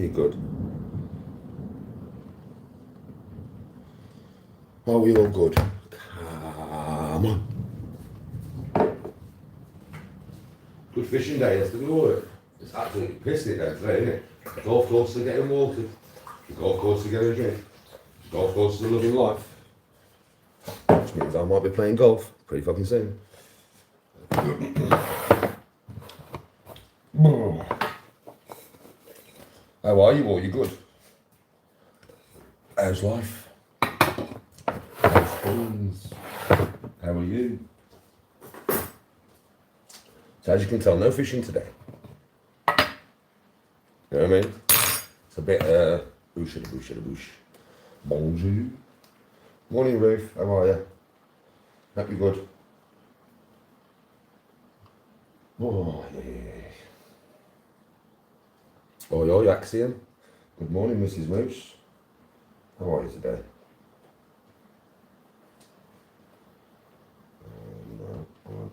Be good. Are we all good? Come on. Good fishing day yesterday, wasn't it? It's absolutely pissing it down today, isn't it? The golf course are getting watered. The golf course are getting drink. The golf course is loving life. Which means I might be playing golf pretty fucking soon. How are you all? You good? How's life? How's things? How are you? So as you can tell, no fishing today. You know what I mean? It's a bit, boosh. Bonjour. Morning, Ruth. How are you? Hope you're good. Oh, yeah. Oh, you're Yaxian. Good morning, Mrs. Moose. How are you today?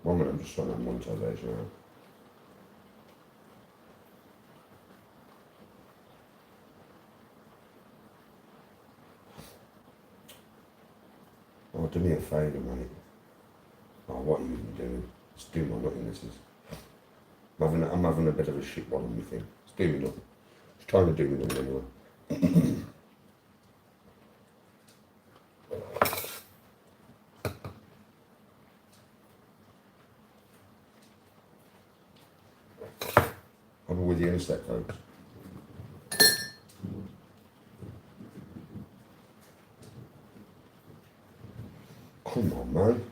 One minute, I'm just trying to monetization now. Oh, do me a favour, mate. Oh, what are you even doing? It's doing my nothing, this is. I'm having a bit of a shit one on me thing. It's doing me nothing. It's trying to do me nothing anyway. I'll be with you in a sec, folks. Come on, man.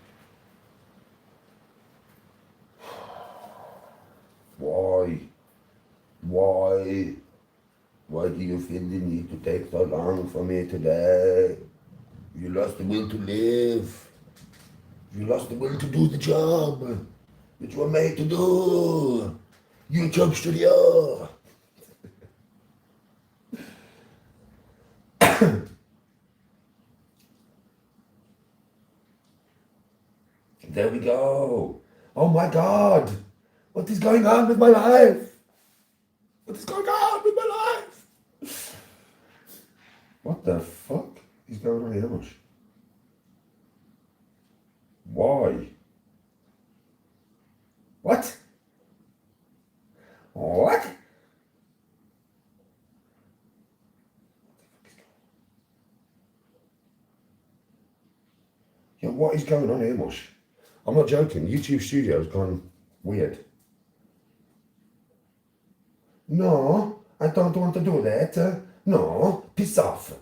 Why do you feel the need to take so long for me today? You lost the will to live. You lost the will to do the job that you were made to do. YouTube studio. There we go. Oh my God. What is going on with my life? What is going on with my life? What the fuck is going on here, Mush? Why? What? What? Yeah, what is going on here, Mush? I'm not joking. YouTube Studio's gone weird. No, I don't want to do that. No, piss off.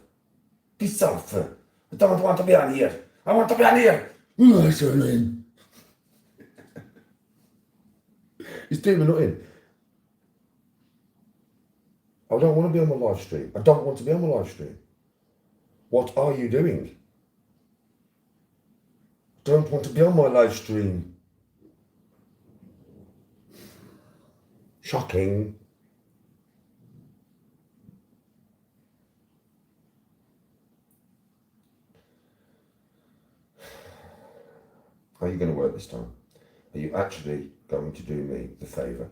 Piss off. I don't want to be on here. I want to be on here. Oh, it's so annoying. It's doing me nothing. I don't want to be on my live stream. I don't want to be on my live stream. What are you doing? Don't want to be on my live stream. Shocking. How are you going to work this time? Are you actually going to do me the favour?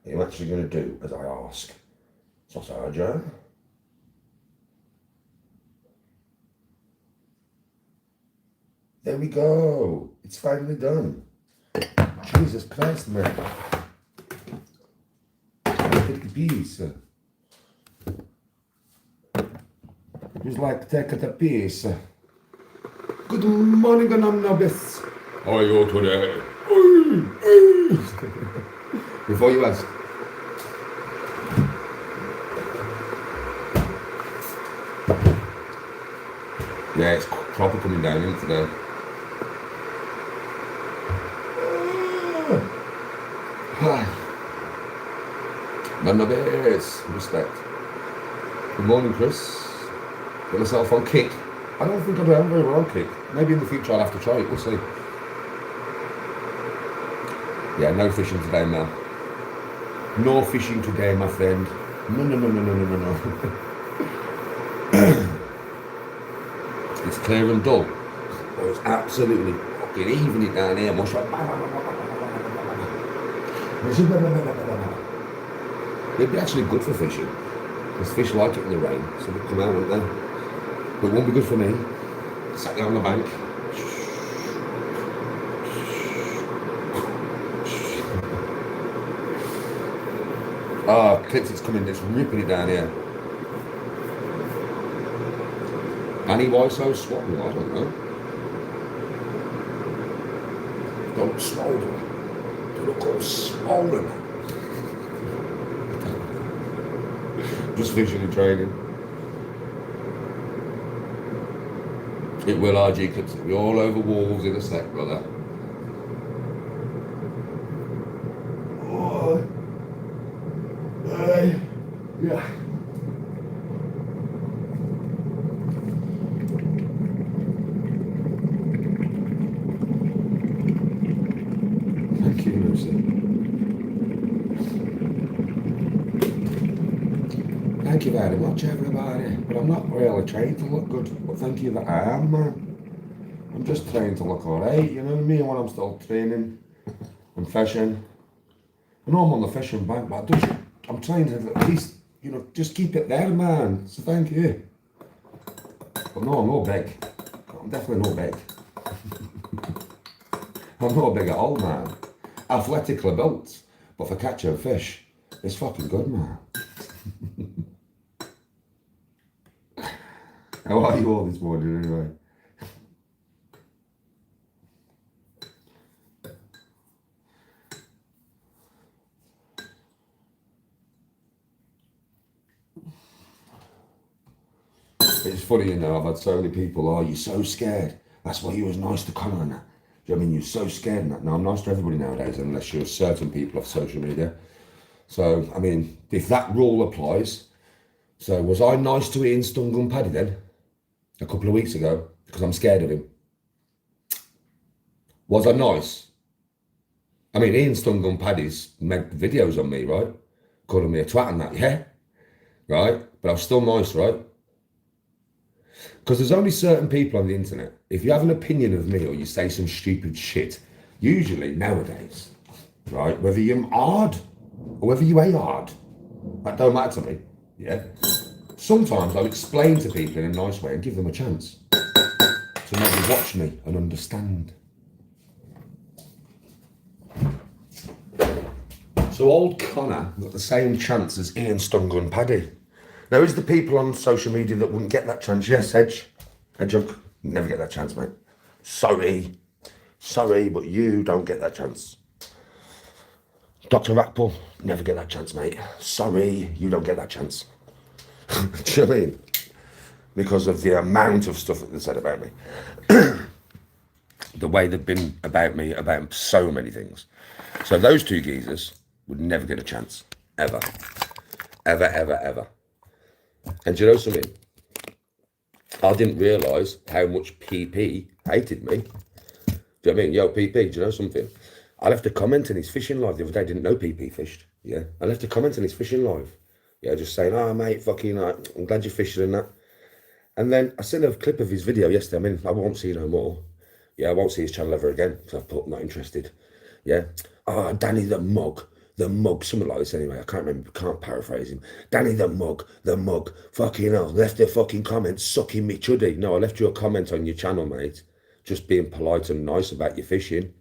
Are you actually going to do as I ask? Sausage? There we go. It's finally done. Jesus Christ, man. Take a piece. It was like take a piece. Good morning, Anonymous. How are you today? Before you ask. Yeah, it's proper coming down in today. Anonymous. Respect. Good morning, Chris. Got myself on Kick. I don't think I've done very well on Kick. Maybe in the future I'll have to try it, we'll see. Yeah, no fishing today, man. No fishing today, my friend. No. It's clear and dull. Oh, it's absolutely fucking even it down here, mush. It'd be actually good for fishing. Because fish like it in the rain, so they come out, won't they? But it won't be good for me. Sat down on the bank. Clips, it's coming, it's ripping it down here. Annie, why so swollen? I don't know. Don't swollen. They look all swollen. Just visually training. It will, RG clips. It'll be all over walls in a sec, brother. Oh. Yeah. Thank you, Lucy. Thank you very much, everybody. But I'm not really trying to look good. But thank you that I am, man. I'm just trying to look alright, you know me, when I'm still training and fishing. I know I'm on the fishing bank, but I'm trying to at least, you know, just keep it there, man. So thank you. But no, I'm no big. I'm definitely no big. I'm not big at all, man. Athletically built, but for catching fish, it's fucking good, man. How are you all this morning, anyway? It's funny, you know, I've had so many people, oh, you're so scared. That's why you was nice to Connor and that. Do you know what I mean? You're so scared and that. No, I'm nice to everybody nowadays, unless you're certain people off social media. So, I mean, if that rule applies, so was I nice to Ian Stungun Paddy then? A couple of weeks ago? Because I'm scared of him. Was I nice? I mean, Ian Stungun Paddy's made videos on me, right? Calling me a twat and that, yeah? Right? But I was still nice, right? Because there's only certain people on the internet. If you have an opinion of me or you say some stupid shit, usually nowadays, right, whether you're hard or whether you ain't hard, that don't matter to me, yeah? Sometimes I'll explain to people in a nice way and give them a chance to maybe watch me and understand. So old Connor got the same chance as Ian Stungun Paddy. Now, is the people on social media that wouldn't get that chance? Yes, Hedgehog, never get that chance, mate. Sorry, but you don't get that chance. Dr. Rackpool, never get that chance, mate. Sorry, you don't get that chance. Do you know what I mean? Because of the amount of stuff that they said about me. The way they've been about me, about so many things. So those two geezers would never get a chance. Ever. Ever, ever, ever. And do you know something? I didn't realise how much PP hated me. Do you know what I mean? Yo, PP, do you know something? I left a comment in his fishing live the other day. I didn't know PP fished. Yeah. I left a comment in his fishing live. Yeah, just saying, oh, mate, fucking, I'm glad you're fishing and that. And then I sent a clip of his video yesterday. I mean, I won't see no more. Yeah, I won't see his channel ever again. So I've put, not interested. Yeah. Oh, Danny the mug, something like this anyway. I can't remember, can't paraphrase him. Danny the mug, fucking hell, left a fucking comment sucking me chuddy. No, I left you a comment on your channel, mate. Just being polite and nice about your fishing.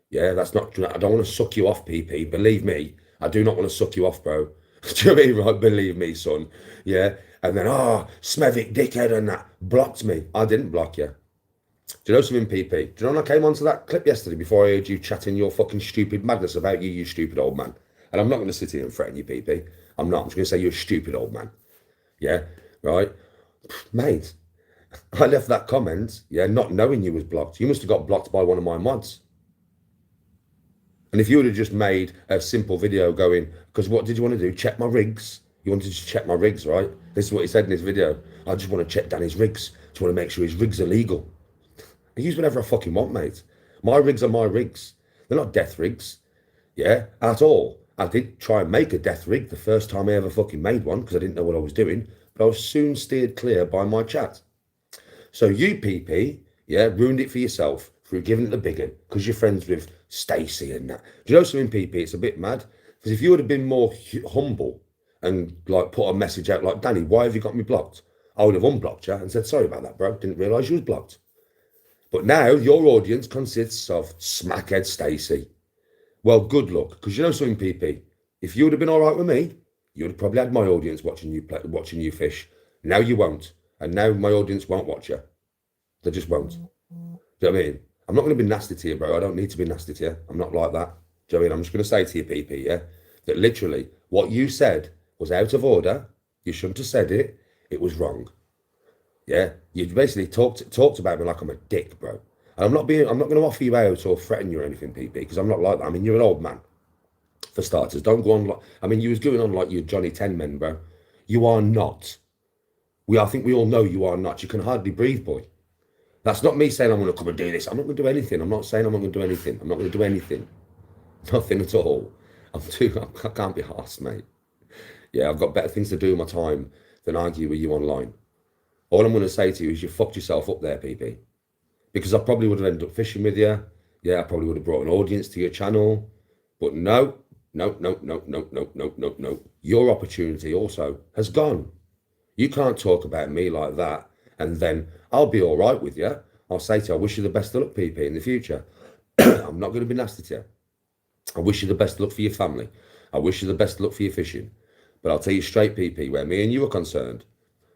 Yeah, that's not, I don't want to suck you off, PP. Believe me, I do not want to suck you off, bro. Do you know what I mean, right? Believe me, son. Yeah. And then, Smevic dickhead and that blocked me. I didn't block you. Do you know something, PP? Do you know when I came onto that clip yesterday before I heard you chatting your fucking stupid madness about you stupid old man? And I'm not going to sit here and threaten you, PP. I'm not. I'm just going to say you're a stupid old man. Yeah? Right? Mate, I left that comment, yeah, not knowing you was blocked. You must have got blocked by one of my mods. And if you would have just made a simple video going, because what did you want to do? Check my rigs? You wanted to check my rigs, right? This is what he said in his video. I just want to check Danny's rigs. Just want to make sure his rigs are legal. I use whatever I fucking want, mate. My rigs are my rigs. They're not death rigs. Yeah, at all. I did try and make a death rig the first time I ever fucking made one because I didn't know what I was doing, but I was soon steered clear by my chat. So you, PP, yeah, ruined it for yourself through giving it the big one because you're friends with Stacey and that. Do you know something, PP? It's a bit mad because if you would have been more humble and like put a message out like, Danny, why have you got me blocked? I would have unblocked you and said, sorry about that, bro. Didn't realise you was blocked. But now your audience consists of Smackhead Stacey. Well, good luck, because you know something, PP. If you would have been all right with me, you would have probably had my audience watching you fish. Now you won't, and now my audience won't watch you. They just won't. Do you know what I mean? I'm not going to be nasty to you, bro. I don't need to be nasty to you. I'm not like that. Do you know what I mean? I'm just going to say to you, PP, yeah, that literally what you said was out of order. You shouldn't have said it. It was wrong. Yeah, you basically talked about me like I'm a dick, bro. And I'm not going to offer you out or threaten you or anything, PP, because I'm not like that. I mean, you're an old man, for starters. Don't go on like, I mean, you was going on like you're Johnny Ten Men, bro. You are not. I think we all know you are not. You can hardly breathe, boy. That's not me saying I'm going to come and do this. I'm not going to do anything. I'm not saying I'm not going to do anything. I'm not going to do anything. Nothing at all. I can't be arsed, mate. Yeah, I've got better things to do with my time than argue with you online. All I'm going to say to you is you fucked yourself up there, PP. Because I probably would have ended up fishing with you. Yeah, I probably would have brought an audience to your channel. But no. Your opportunity also has gone. You can't talk about me like that. And then I'll be all right with you. I'll say to you, I wish you the best of luck, PP, in the future. I'm not going to be nasty to you. I wish you the best of luck for your family. I wish you the best of luck for your fishing. But I'll tell you straight, PP, where me and you are concerned,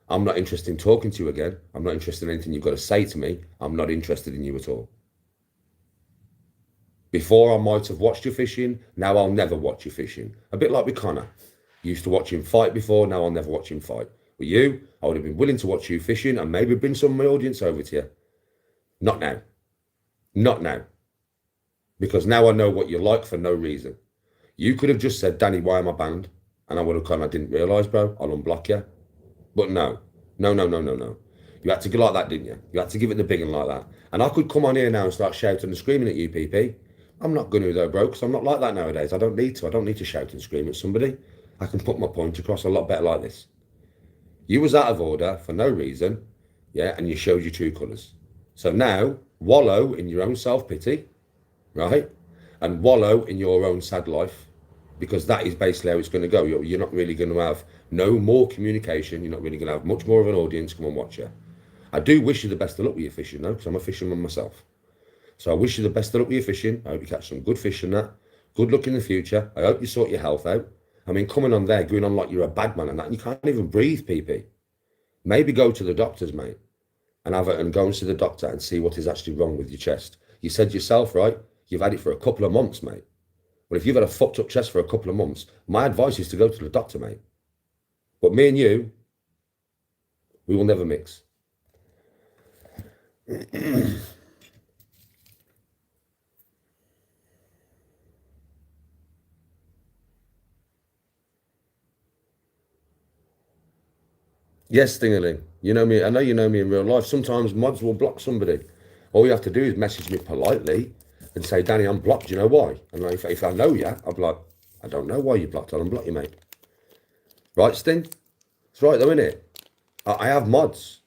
I'm not interested in talking to you again. I'm not interested in anything you've got to say to me. I'm not interested in you at all. Before I might have watched you fishing, now I'll never watch you fishing. A bit like with Connor. Used to watch him fight before, now I'll never watch him fight. With you, I would have been willing to watch you fishing and maybe bring some of my audience over to you. Not now. Not now. Because now I know what you're like for no reason. You could have just said, Danny, why am I banned? And I would have gone, I didn't realise, bro. I'll unblock you. But no. You had to go like that, didn't you? You had to give it the big one like that. And I could come on here now and start shouting and screaming at you, PP. I'm not going to though, bro, because I'm not like that nowadays. I don't need to. I don't need to shout and scream at somebody. I can put my point across a lot better like this. You was out of order for no reason, yeah, and you showed your true colours. So now, wallow in your own self-pity, right? And wallow in your own sad life, because that is basically how it's going to go. You're not really going to have no more communication. You're not really going to have much more of an audience come and watch you. I do wish you the best of luck with your fishing, though, because I'm a fisherman myself. So I wish you the best of luck with your fishing. I hope you catch some good fish in that. Good luck in the future. I hope you sort your health out. I mean, coming on there, going on like you're a bad man and that, and you can't even breathe, PP. Maybe go to the doctors, mate, and go and see the doctor and see what is actually wrong with your chest. You said yourself, right? You've had it for a couple of months, mate. Well, if you've had a fucked up chest for a couple of months, my advice is to go to the doctor, mate. But me and you, we will never mix. Yes, Stingerling, you know me. I know you know me in real life. Sometimes mods will block somebody. All you have to do is message me politely and say, Danny, I'm blocked. Do you know why? And if I know you, I'll be like, I don't know why you blocked. I'll unblock you, mate. Right, Sting? It's right though, innit? I have mods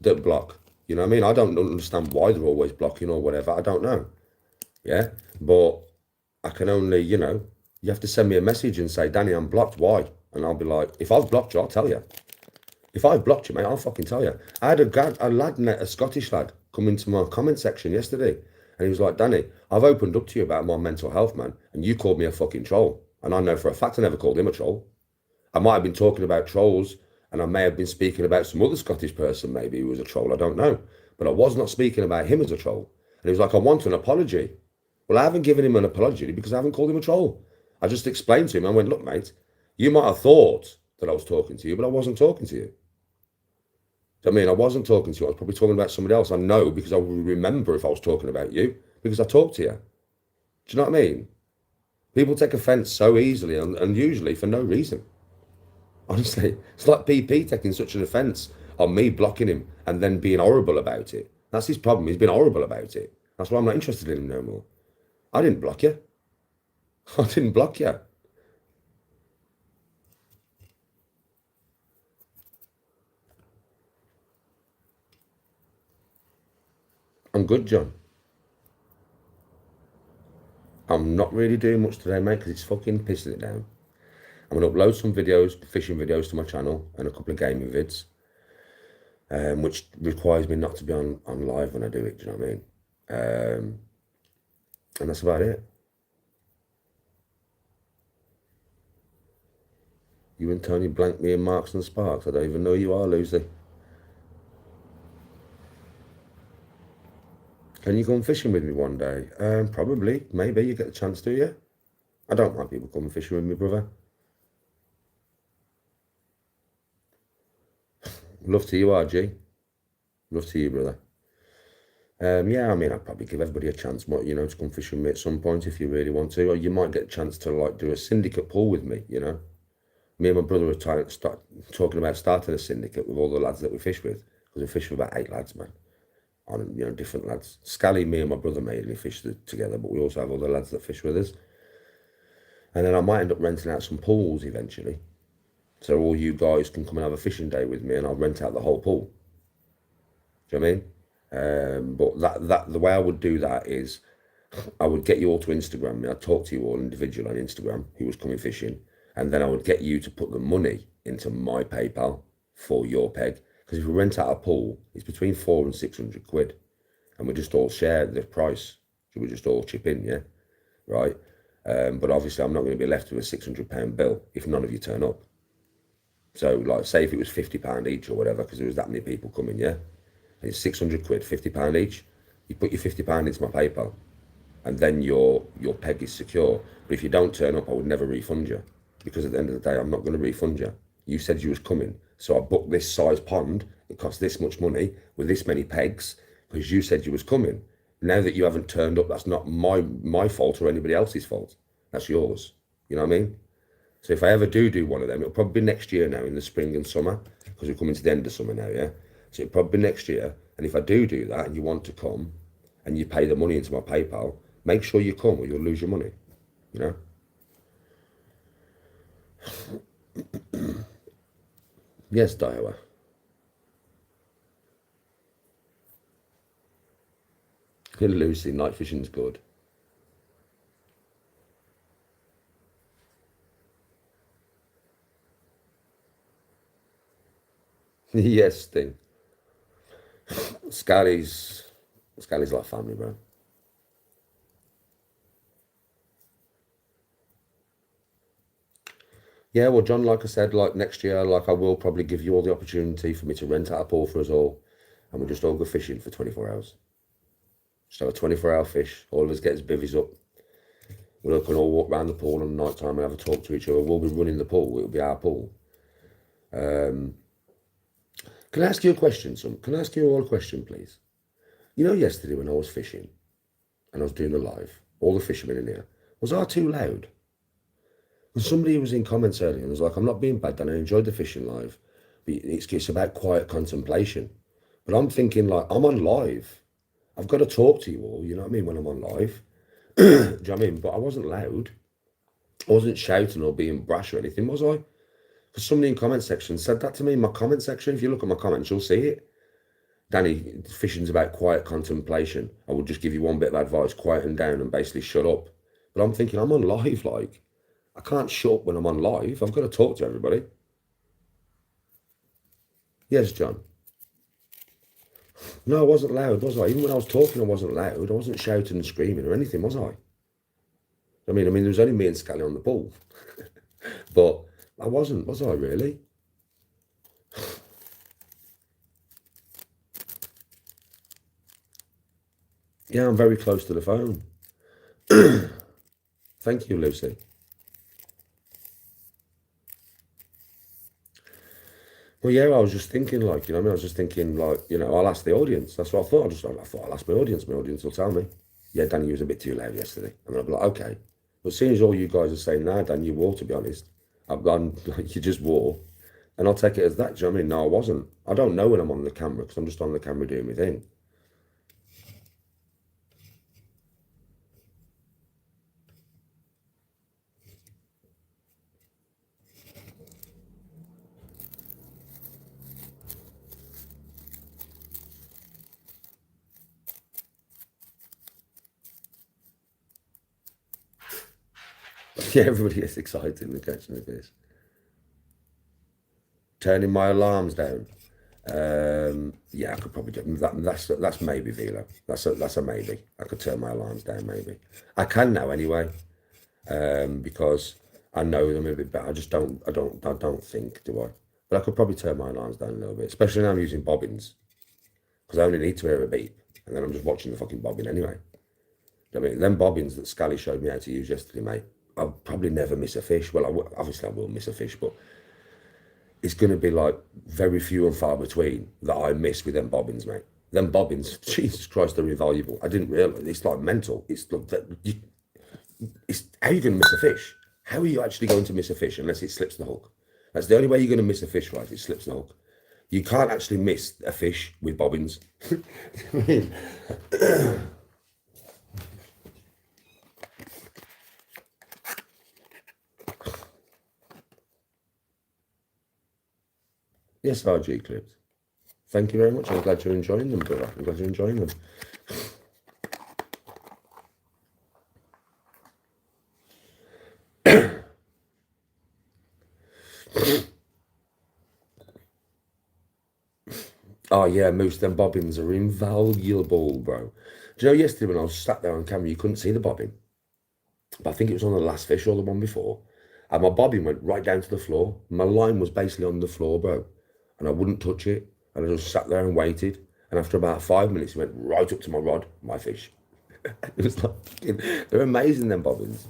that block. You know what I mean? I don't understand why they're always blocking or whatever. I don't know. Yeah? But I can only, you have to send me a message and say, Danny, I'm blocked. Why? And I'll be like, if I've blocked you, I'll tell you. If I've blocked you, mate, I'll fucking tell you. I had a Scottish lad, come into my comment section yesterday, and he was like, Danny, I've opened up to you about my mental health, man, and you called me a fucking troll. And I know for a fact I never called him a troll. I might have been talking about trolls, and I may have been speaking about some other Scottish person, maybe, who was a troll. I don't know. But I was not speaking about him as a troll. And he was like, I want an apology. Well, I haven't given him an apology because I haven't called him a troll. I just explained to him, I went, look, mate, you might have thought that I was talking to you, but I wasn't talking to you. I mean, I wasn't talking to you. I was probably talking about somebody else. I know because I will remember if I was talking about you because I talked to you. Do you know what I mean? People take offence so easily and usually for no reason. Honestly, it's like PP taking such an offence on me blocking him and then being horrible about it. That's his problem. He's been horrible about it. That's why I'm not interested in him no more. I didn't block you. I didn't block you. I'm good, John. I'm not really doing much today, mate, because it's fucking pissing it down. I'm going to upload some videos, fishing videos to my channel and a couple of gaming vids, which requires me not to be on live when I do it, do you know what I mean? And that's about it. You and Tony blanked me in Marks and Sparks. I don't even know who you are, Lucy. Can you come fishing with me one day? Probably, maybe, you get the chance to, yeah? I don't mind people coming fishing with me, brother. Love to you, RG. Love to you, brother. Yeah, I mean, I'd probably give everybody a chance, you know, to come fishing with me at some point if you really want to. Or you might get a chance to, like, do a syndicate pool with me, you know? Me and my brother are talking about starting a syndicate with all the lads that we fish with. Because we fish with about 8 lads, man. On, you know, different lads. Scally, me and my brother mainly fish together, but we also have other lads that fish with us. And then I might end up renting out some pools eventually. So all you guys can come and have a fishing day with me and I'll rent out the whole pool. Do you know what I mean? But the way I would do that is I would get you all to Instagram me. I'd talk to you all individually on Instagram who was coming fishing. And then I would get you to put the money into my PayPal for your peg. Because if we rent out a pool, it's between 400 and 600 quid. And we just all share the price. So we just all chip in, yeah? Right? But obviously I'm not going to be left with a £600 bill if none of you turn up. So like say if it was £50 each or whatever, because there was that many people coming, yeah? And it's 600 quid, £50 each. You put your £50 into my PayPal and then your peg is secure. But if you don't turn up, I would never refund you. Because at the end of the day, I'm not going to refund you. You said you was coming. So I booked this size pond. It cost this much money with this many pegs because you said you was coming. Now that you haven't turned up, that's not my fault or anybody else's fault. That's yours. You know what I mean? So if I ever do one of them, it'll probably be next year now in the spring and summer because we're coming to the end of summer now, yeah? So it'll probably be next year. And if I do that and you want to come and you pay the money into my PayPal, make sure you come or you'll lose your money, you know? Yes, Daiwa. Lucy, night fishing's good. Yes, Sting. Scally's like family, bro. Yeah, well, John, like I said, like next year, like I will probably give you all the opportunity for me to rent out a pool for us all, and we'll just all go fishing for 24 hours. Just have a 24-hour fish. All of us get his bivvies up. We can all walk around the pool on night time and have a talk to each other. We'll be running the pool. It'll be our pool. Can I ask you a question, son? Can I ask you all a question, please? You know, yesterday when I was fishing and I was doing the live, all the fishermen in here, was I too loud? And somebody was in comments earlier and was like, I'm not being bad, Dan, I enjoyed the fishing live, but it's about quiet contemplation. But I'm thinking, like, I'm on live. I've got to talk to you all, you know what I mean, when I'm on live. Do you know what I mean? But I wasn't loud. I wasn't shouting or being brash or anything, was I? Because somebody in comment section said that to me in my comment section. If you look at my comments, you'll see it. Danny, fishing's about quiet contemplation. I would just give you one bit of advice, quieten down and basically shut up. But I'm thinking, I'm on live, like, I can't shut up when I'm on live. I've got to talk to everybody. Yes, John. No, I wasn't loud, was I? Even when I was talking, I wasn't loud. I wasn't shouting and screaming or anything, was I? I mean, there was only me and Scally on the pool. But I wasn't, was I really? Yeah, I'm very close to the phone. Thank you, Lucy. Well, yeah, I was just thinking, like, you know what I mean? I was just thinking, like, you know, I'll ask the audience. That's what I thought. I thought I'll ask my audience. My audience will tell me. Yeah, Danny, you was a bit too loud yesterday. And I'll be like, okay. But seeing as all you guys are saying, nah, Dan, you wore, to be honest. I've gone, like, you just wore. And I'll take it as that. Do you know what I mean? No, I wasn't. I don't know when I'm on the camera because I'm just on the camera doing my thing. Yeah, everybody gets excited when catching the fish. Turning my alarms down. Yeah, I could probably do that. That's maybe Velo. That's a maybe. I could turn my alarms down maybe. I can now anyway, because I know them a bit better. I don't think, do I? But I could probably turn my alarms down a little bit, especially now I'm using bobbins, because I only need to hear a beep, and then I'm just watching the fucking bobbin anyway. I mean, them bobbins that Scally showed me how to use yesterday, mate, I'll probably never miss a fish. Well, obviously I will miss a fish, but it's going to be like very few and far between that I miss with them bobbins, mate. Them bobbins, Jesus Christ, they're invaluable. I didn't realize, it's like mental. It's how are you going to miss a fish? How are you actually going to miss a fish unless it slips the hook? That's the only way you're going to miss a fish, right? If it slips the hook. You can't actually miss a fish with bobbins. I mean, yes, RG clips. Thank you very much. I'm glad you're enjoying them, brother. I'm glad you're enjoying them. Oh yeah, Moose, them bobbins are invaluable, bro. Do you know yesterday when I was sat there on camera, you couldn't see the bobbin? But I think it was on the last fish or the one before. And my bobbin went right down to the floor. My line was basically on the floor, bro. And I wouldn't touch it. And I just sat there and waited. And after about 5 minutes, it went right up to my rod, my fish. It was like, they're amazing, them bobbins.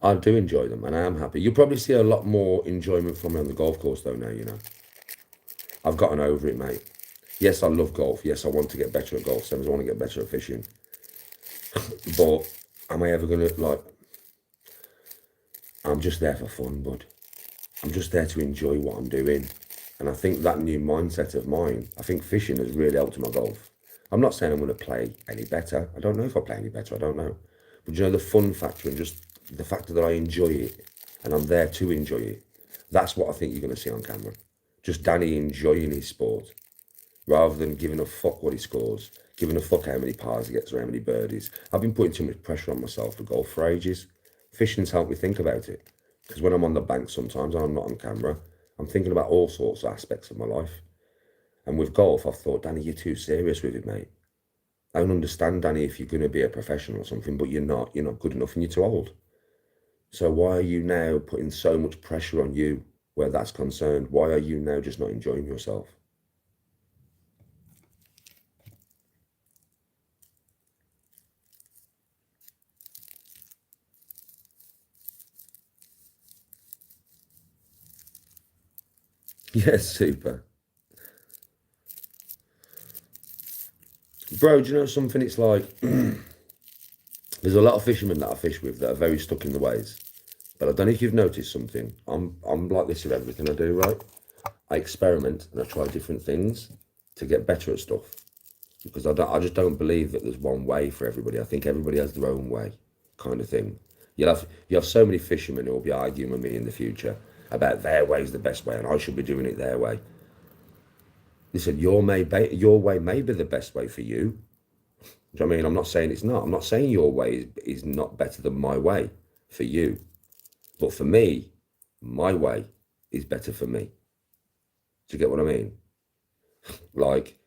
I do enjoy them, and I am happy. You'll probably see a lot more enjoyment from me on the golf course, though, now, you know. I've gotten over it, mate. Yes, I love golf. Yes, I want to get better at golf. Same as I want to get better at fishing. But am I ever going to, like, I'm just there for fun, bud. I'm just there to enjoy what I'm doing. And I think that new mindset of mine, I think fishing has really helped my golf. I'm not saying I'm going to play any better. I don't know if I play any better. I don't know. But you know, the fun factor and just the fact that I enjoy it and I'm there to enjoy it, that's what I think you're going to see on camera. Just Danny enjoying his sport rather than giving a fuck what he scores, giving a fuck how many pars he gets or how many birdies. I've been putting too much pressure on myself for golf for ages. Fishing's helped me think about it. Because when I'm on the bank sometimes and I'm not on camera, I'm thinking about all sorts of aspects of my life. And with golf, I've thought, Danny, you're too serious with it, mate. I don't understand, Danny, if you're going to be a professional or something, but you're not good enough and you're too old. So why are you now putting so much pressure on you where that's concerned? Why are you now just not enjoying yourself? Yes, super. Bro, do you know something? It's like, there's a lot of fishermen that I fish with that are very stuck in the ways. But I don't know if you've noticed something. I'm like this with everything I do, right? I experiment and I try different things to get better at stuff. Because I just don't believe that there's one way for everybody. I think everybody has their own way, kind of thing. You have so many fishermen who will be arguing with me in the future about their way is the best way and I should be doing it their way. Listen, your way may be the best way for you. Do you know what I mean? I'm not saying it's not. I'm not saying your way is not better than my way for you. But for me, my way is better for me. Do you get what I mean? Like,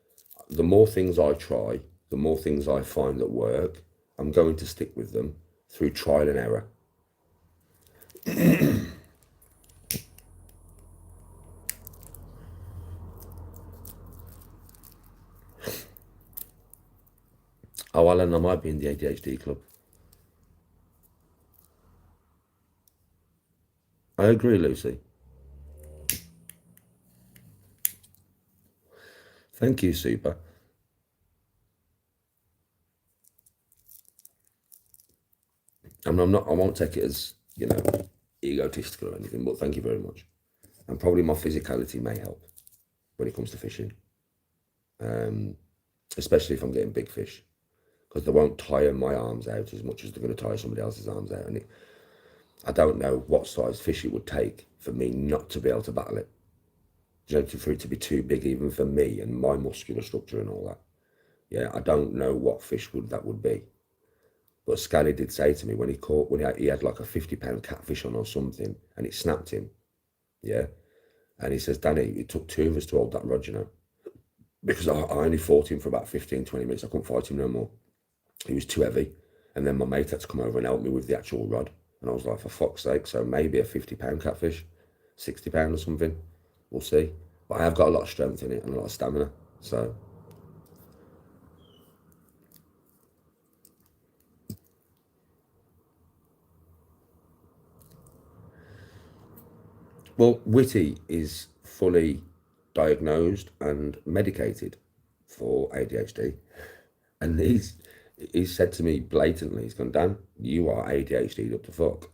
the more things I try, the more things I find that work, I'm going to stick with them through trial and error. Oh, Alan, I might be in the ADHD club. I agree, Lucy. Thank you, Super. I won't take it as, egotistical or anything, but thank you very much. And probably my physicality may help when it comes to fishing. Especially if I'm getting big fish. Because they won't tire my arms out as much as they're going to tire somebody else's arms out. And I don't know what size fish it would take for me not to be able to battle it. For it to be too big even for me and my muscular structure and all that. Yeah, I don't know what fish that would be. But Scally did say to me when he had like a £50 catfish on or something, and it snapped him. Yeah. And he says, Danny, it took two of us to hold that rod, you know, because I only fought him for about 15, 20 minutes. I couldn't fight him no more. He was too heavy. And then my mate had to come over and help me with the actual rod. And I was like, for fuck's sake. So maybe a £50 catfish, £60 or something. We'll see. But I have got a lot of strength in it and a lot of stamina. So. Well, Whitty is fully diagnosed and medicated for ADHD. And he's said to me blatantly, he's gone, Dan, you are ADHD'd up to fuck.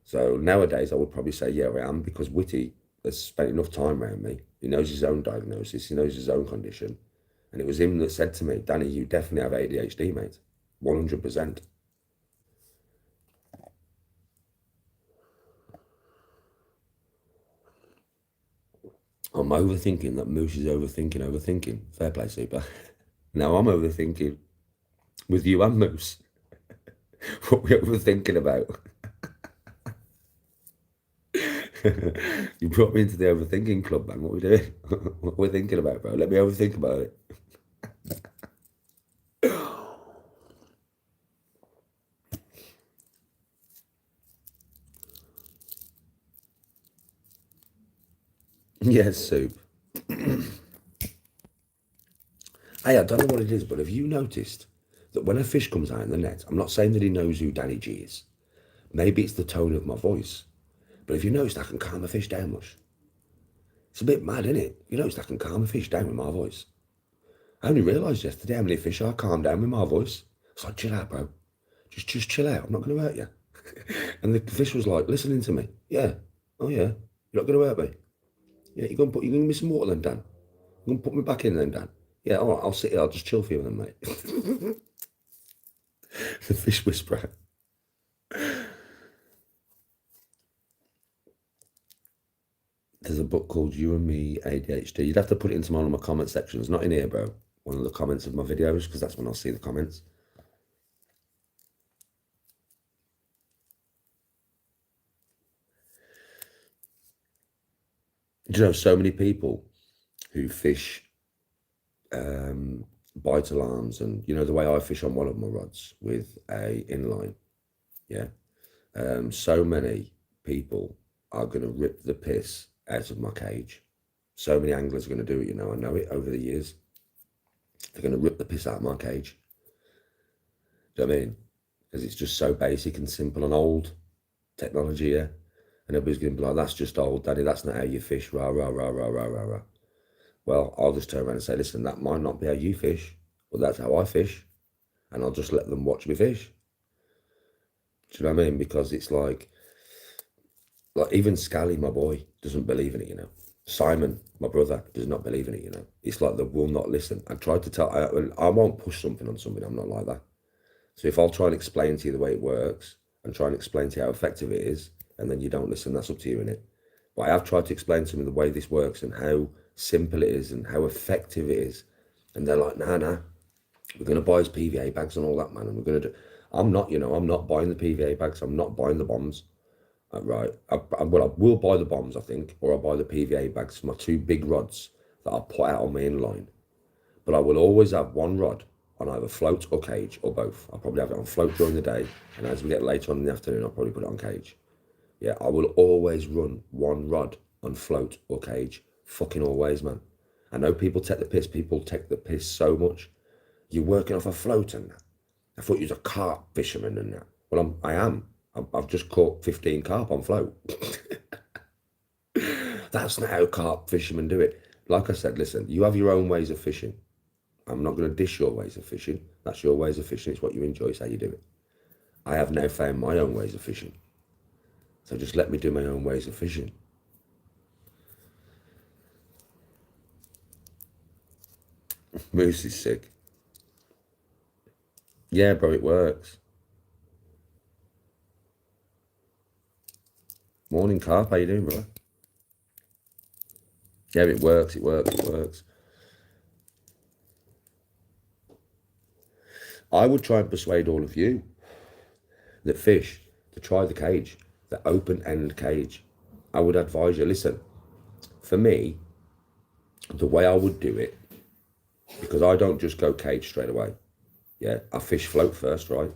So nowadays I would probably say, yeah, I am, because Whitty has spent enough time around me. He knows his own diagnosis, he knows his own condition. And it was him that said to me, Danny, you definitely have ADHD, mate. 100%. I'm overthinking that Moose is overthinking. Fair play, Super. Now I'm overthinking with you and Moose. What we overthinking about? You brought me into the overthinking club, man. What are we doing? What we're thinking about, bro? Let me overthink about it. Yes, Soup. Hey, I don't know what it is, but have you noticed that when a fish comes out in the net, I'm not saying that he knows who Danny G is. Maybe it's the tone of my voice. But if you noticed, I can calm a fish down much. It's a bit mad, isn't it? You noticed I can calm a fish down with my voice. I only realised yesterday how many fish I calmed down with my voice. It's like, chill out, bro. Just chill out. I'm not going to hurt you. And the fish was like, listening to me. Yeah. Oh, yeah. You're not going to hurt me. Yeah, you're going to give me some water then, Dan. You're going to put me back in then, Dan. Yeah, all right, I'll sit here. I'll just chill for you then, mate. The fish whisperer. There's a book called You and Me ADHD. You'd have to put it into one of my comment sections. Not in here, bro. One of the comments of my videos, because that's when I'll see the comments. Do you know so many people who fish bite alarms, and you know the way I fish on one of my rods with a inline, yeah. So many people are going to rip the piss out of my cage. So many anglers are going to do it, you know. I know it over the years. They're going to rip the piss out of my cage. Do you know what I mean? Because it's just so basic and simple and old technology, yeah. And everybody's going to be like, that's just old, Daddy. That's not how you fish. Rah, rah, rah, rah, rah, rah, rah. Well, I'll just turn around and say, listen, that might not be how you fish, but that's how I fish. And I'll just let them watch me fish. Do you know what I mean? Because it's like even Scally, my boy, doesn't believe in it, you know. Simon, my brother, does not believe in it, you know. It's like they will not listen. I tried to tell, I won't push something on somebody. I'm not like that. So if I'll try and explain to you the way it works and try and explain to you how effective it is, and then you don't listen, that's up to you, innit? But I have tried to explain to them the way this works and how simple it is and how effective it is. And they're like, nah, we're going to buy his PVA bags and all that, man. And we're going to do, I'm not, you know, I'm not buying the PVA bags. I'm not buying the bombs. Right. I will buy the bombs, I think, or I'll buy the PVA bags for my two big rods that I'll put out on my inline. But I will always have one rod on either float or cage or both. I'll probably have it on float during the day. And as we get later on in the afternoon, I'll probably put it on cage. Yeah, I will always run one rod on float or cage. Fucking always, man. I know people take the piss. People take the piss so much. You're working off a float and that. I thought you was a carp fisherman and that. Well, I am. I've just caught 15 carp on float. That's not how carp fishermen do it. Like I said, listen, you have your own ways of fishing. I'm not going to dish your ways of fishing. That's your ways of fishing. It's what you enjoy. It's how you do it. I have now found my own ways of fishing. So just let me do my own ways of fishing. Moose is sick. Yeah, bro, it works. Morning, Carp. How you doing, bro? Yeah, it works. I would try and persuade all of you that fish to try the cage, the open-end cage. I would advise you, listen, for me, the way I would do it, because I don't just go cage straight away. Yeah, I fish float first, right?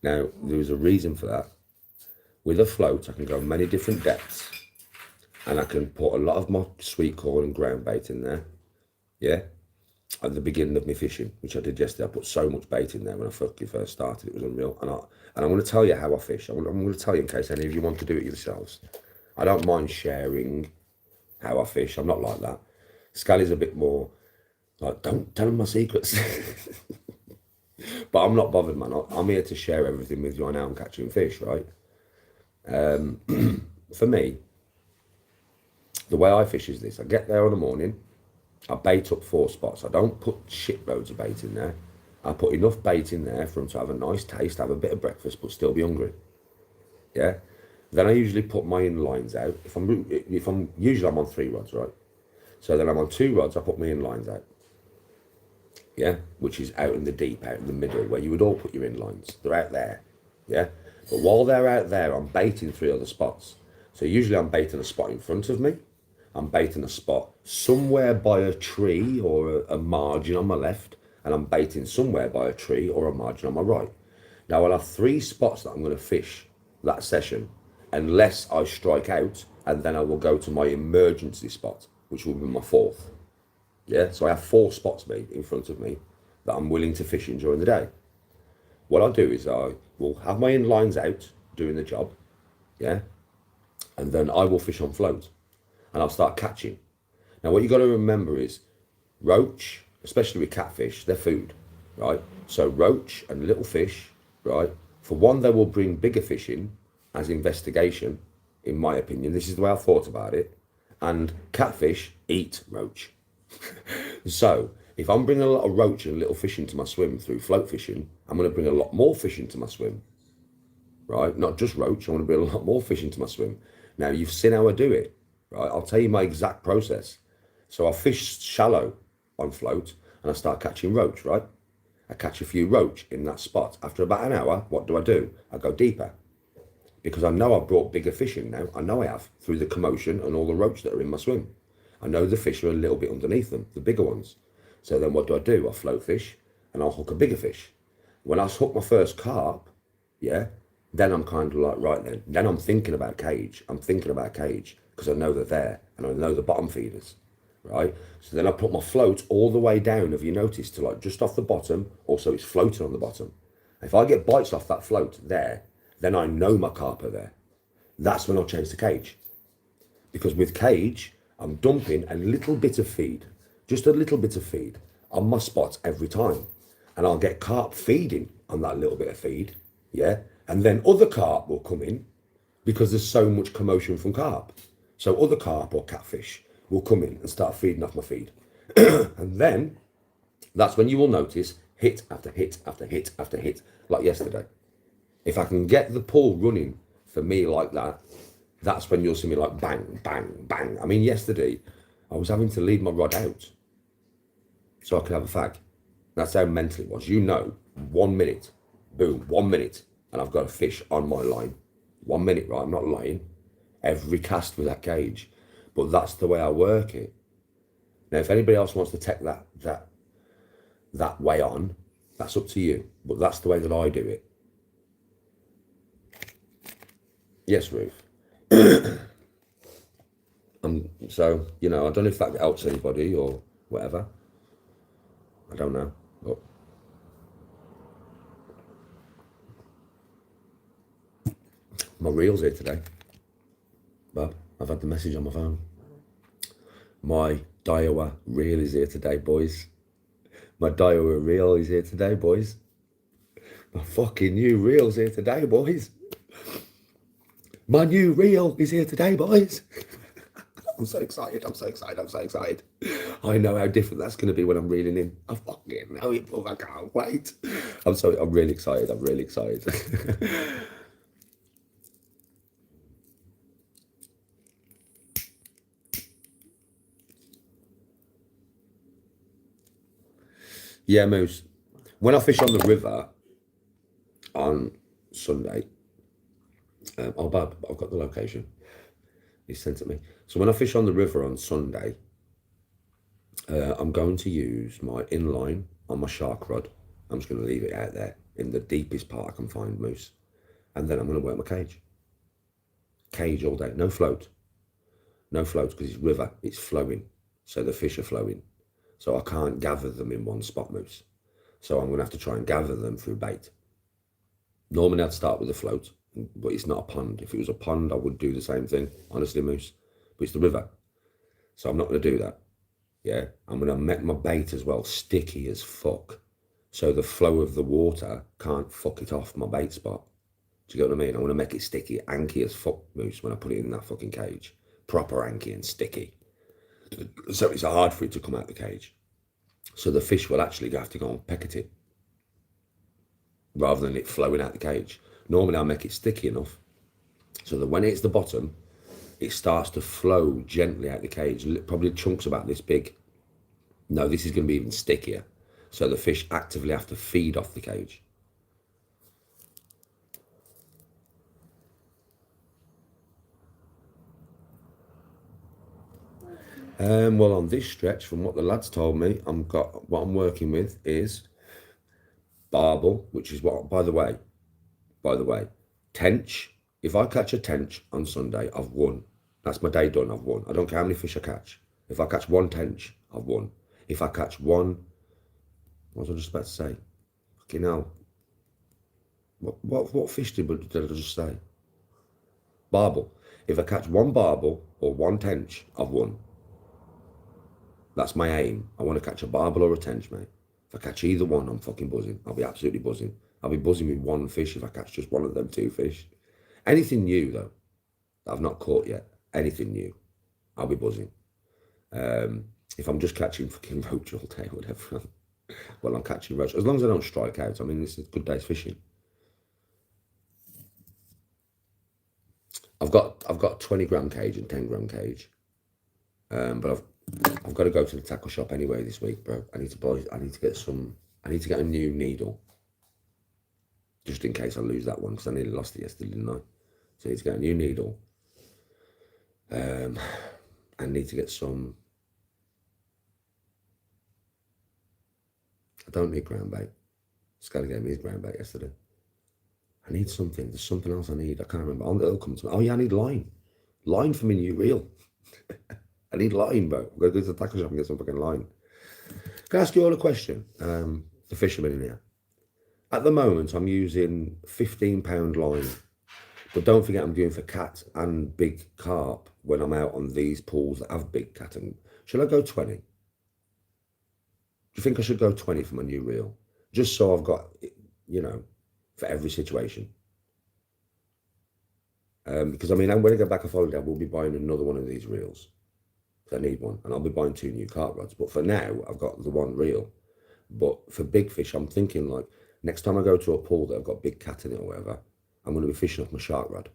Now, there's a reason for that. With a float, I can go many different depths, and I can put a lot of my sweet corn and ground bait in there. Yeah, at the beginning of my fishing, which I did yesterday, I put so much bait in there when I first started. It was unreal. And I'm going to tell you how I fish. I'm going to tell you in case any of you want to do it yourselves. I don't mind sharing how I fish. I'm not like that. Scally's a bit more like, don't tell him my secrets. But I'm not bothered, man. I'm here to share everything with you. I know I'm catching fish, right? For me, the way I fish is this. I get there in the morning. I bait up 4 spots. I don't put shit loads of bait in there. I put enough bait in there for them to have a nice taste, have a bit of breakfast, but still be hungry. Yeah. Then I usually put my inlines out. If I'm usually I'm on 3 rods, right? So then I'm on 2 rods. I put my inlines out. Yeah, which is out in the deep, out in the middle, where you would all put your inlines. They're out there. Yeah. But while they're out there, I'm baiting 3 other spots. So usually I'm baiting a spot in front of me. I'm baiting a spot somewhere by a tree or a margin on my left, and I'm baiting somewhere by a tree or a margin on my right. Now I'll have 3 spots that I'm going to fish that session, unless I strike out, and then I will go to my emergency spot, which will be my 4th. Yeah, so I have 4 spots made in front of me that I'm willing to fish in during the day. What I'll do is I will have my inlines out doing the job, yeah, and then I will fish on float. And I'll start catching. Now, what you got to remember is roach, especially with catfish, they're food, right? So roach and little fish, right? For one, they will bring bigger fish in as investigation, in my opinion. This is the way I thought about it. And catfish eat roach. So if I'm bringing a lot of roach and little fish into my swim through float fishing, I'm going to bring a lot more fish into my swim, right? Not just roach, I'm going to bring a lot more fish into my swim. Now, you've seen how I do it. Right, I'll tell you my exact process. So I fish shallow on float and I start catching roach, right? I catch a few roach in that spot. After about an hour, what do? I go deeper. Because I know I've brought bigger fish in now. I know I have, through the commotion and all the roach that are in my swim. I know the fish are a little bit underneath them, the bigger ones. So then what do? I float fish and I'll hook a bigger fish. When I hook my first carp, yeah, then I'm kind of like, right then I'm thinking about cage. I'm thinking about cage. Because I know they're there and I know the bottom feeders, right? So then I put my float all the way down, have you noticed, to like just off the bottom, also it's floating on the bottom. If I get bites off that float there, then I know my carp are there. That's when I'll change the cage. Because with cage, I'm dumping a little bit of feed, just a little bit of feed on my spots every time. And I'll get carp feeding on that little bit of feed, yeah? And then other carp will come in because there's so much commotion from carp. So other carp or catfish will come in and start feeding off my feed. And then that's when you will notice hit after hit after hit after hit, like yesterday. If I can get the pull running for me like that, that's when you'll see me like bang, bang, bang. I mean, yesterday I was having to leave my rod out so I could have a fag. That's how mental it was. You know, 1 minute, boom, 1 minute, and I've got a fish on my line. 1 minute, right? I'm not lying. Every cast with that cage, but that's the way I work it. Now, if anybody else wants to take that way on, that's up to you. But that's the way that I do it. Yes, Ruth. So you know, I don't know if that helps anybody or whatever. I don't know, but my reel's here today. But I've had the message on my phone. My Daiwa reel is here today, boys. My Daiwa reel is here today, boys. My fucking new reel's here today, boys. My new reel is here today, boys. I'm so excited, I'm so excited, I'm so excited. I know how different that's going to be when I'm reeling in. I fucking know it, but I can't wait. I'm really excited, I'm really excited. Yeah, Moose. When I fish on the river on Sunday, oh, Bob, I've got the location. He sent it me. So when I fish on the river on Sunday, I'm going to use my inline on my shark rod. I'm just going to leave it out there in the deepest part I can find moose. And then I'm going to work my cage. Cage all day, no float. No float because it's river, it's flowing. So the fish are flowing. So I can't gather them in one spot, moose. So I'm going to have to try and gather them through bait. Normally I'd start with a float, but it's not a pond. If it was a pond, I would do the same thing, honestly, moose. But it's the river. So I'm not going to do that. Yeah, I'm going to make my bait as well sticky as fuck. So the flow of the water can't fuck it off my bait spot. Do you get what I mean? I want to make it sticky, anky as fuck, moose, when I put it in that fucking cage. Proper anky and sticky. So it's hard for it to come out the cage. So the fish will actually have to go and peck at it rather than it flowing out the cage. Normally I'll make it sticky enough so that when it hits the bottom, it starts to flow gently out the cage, probably chunks about this big. No, this is going to be even stickier. So the fish actively have to feed off the cage. Well, on this stretch, from what the lads told me, what I'm working with is barbel, which is what, by the way, tench. If I catch a tench on Sunday, I've won. That's my day done, I've won. I don't care how many fish I catch. If I catch one tench, I've won. If I catch one, what was I just about to say? Fucking hell. What fish did I just say? Barbel. If I catch one barbel or one tench, I've won. That's my aim. I want to catch a barbel or a tench, mate. If I catch either one, I'm fucking buzzing. I'll be absolutely buzzing. I'll be buzzing with one fish if I catch just one of them two fish. Anything new, though, that I've not caught yet, anything new, I'll be buzzing. If I'm just catching fucking roach all day or whatever, well, I'm catching roach. As long as I don't strike out, I mean, it's a good day's fishing. I've got a 20-gram cage and 10-gram cage, but I've got to go to the tackle shop anyway this week, bro. I need to get a new needle, just in case I lose that one, because I nearly lost it yesterday, didn't I? So I need to get a new needle. I need to get some. I don't need ground bait. Scotty gave me his ground bait yesterday. I need something. There's something else I need. I can't remember. It'll come to me. Oh yeah, I need line. Line for my new reel. I need line, bro. I'm going to go to the tackle shop and get some fucking line. Can I ask you all a question? The fishermen in here. At the moment, I'm using 15-pound line. But don't forget, I'm doing for cat and big carp when I'm out on these pools that have big cat. And should I go 20? Do you think I should go 20 for my new reel? Just so I've got, you know, for every situation. Because I mean, when I get back off holiday, I will be buying another one of these reels. I need one, and I'll be buying 2 new carp rods. But for now, I've got the one reel. But for big fish, I'm thinking like next time I go to a pool that I've got big cat in it or whatever, I'm going to be fishing off my shark rod.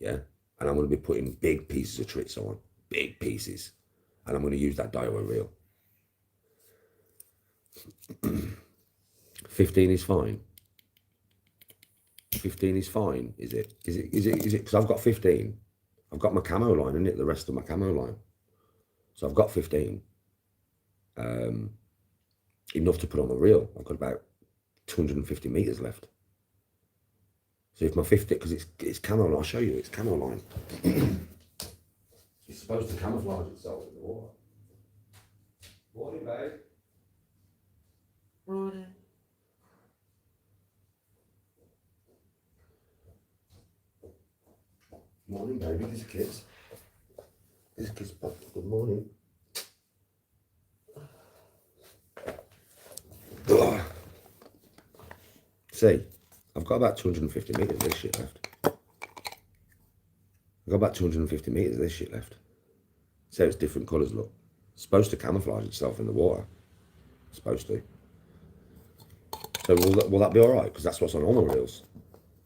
Yeah, and I'm going to be putting big pieces of chorizo on, big pieces, and I'm going to use that Daiwa reel. 15 is fine. 15 is fine, is it? Is it? Because I've got 15. I've got my camo line, isn't it? The rest of my camo line. So I've got 15. Enough to put on the reel. I've got about 250 meters left. So if my 50, because it's camo line, I'll show you, it's camo line. It's supposed to camouflage itself in the water. Morning, babe. Morning. Morning, baby. These are kids. These kids. Good morning. Ugh. See, I've got about 250 meters of this shit left. I've got about 250 meters of this shit left. So it's different colours, look. It's supposed to camouflage itself in the water. It's supposed to. So will that be all right? Because that's what's on all my reels.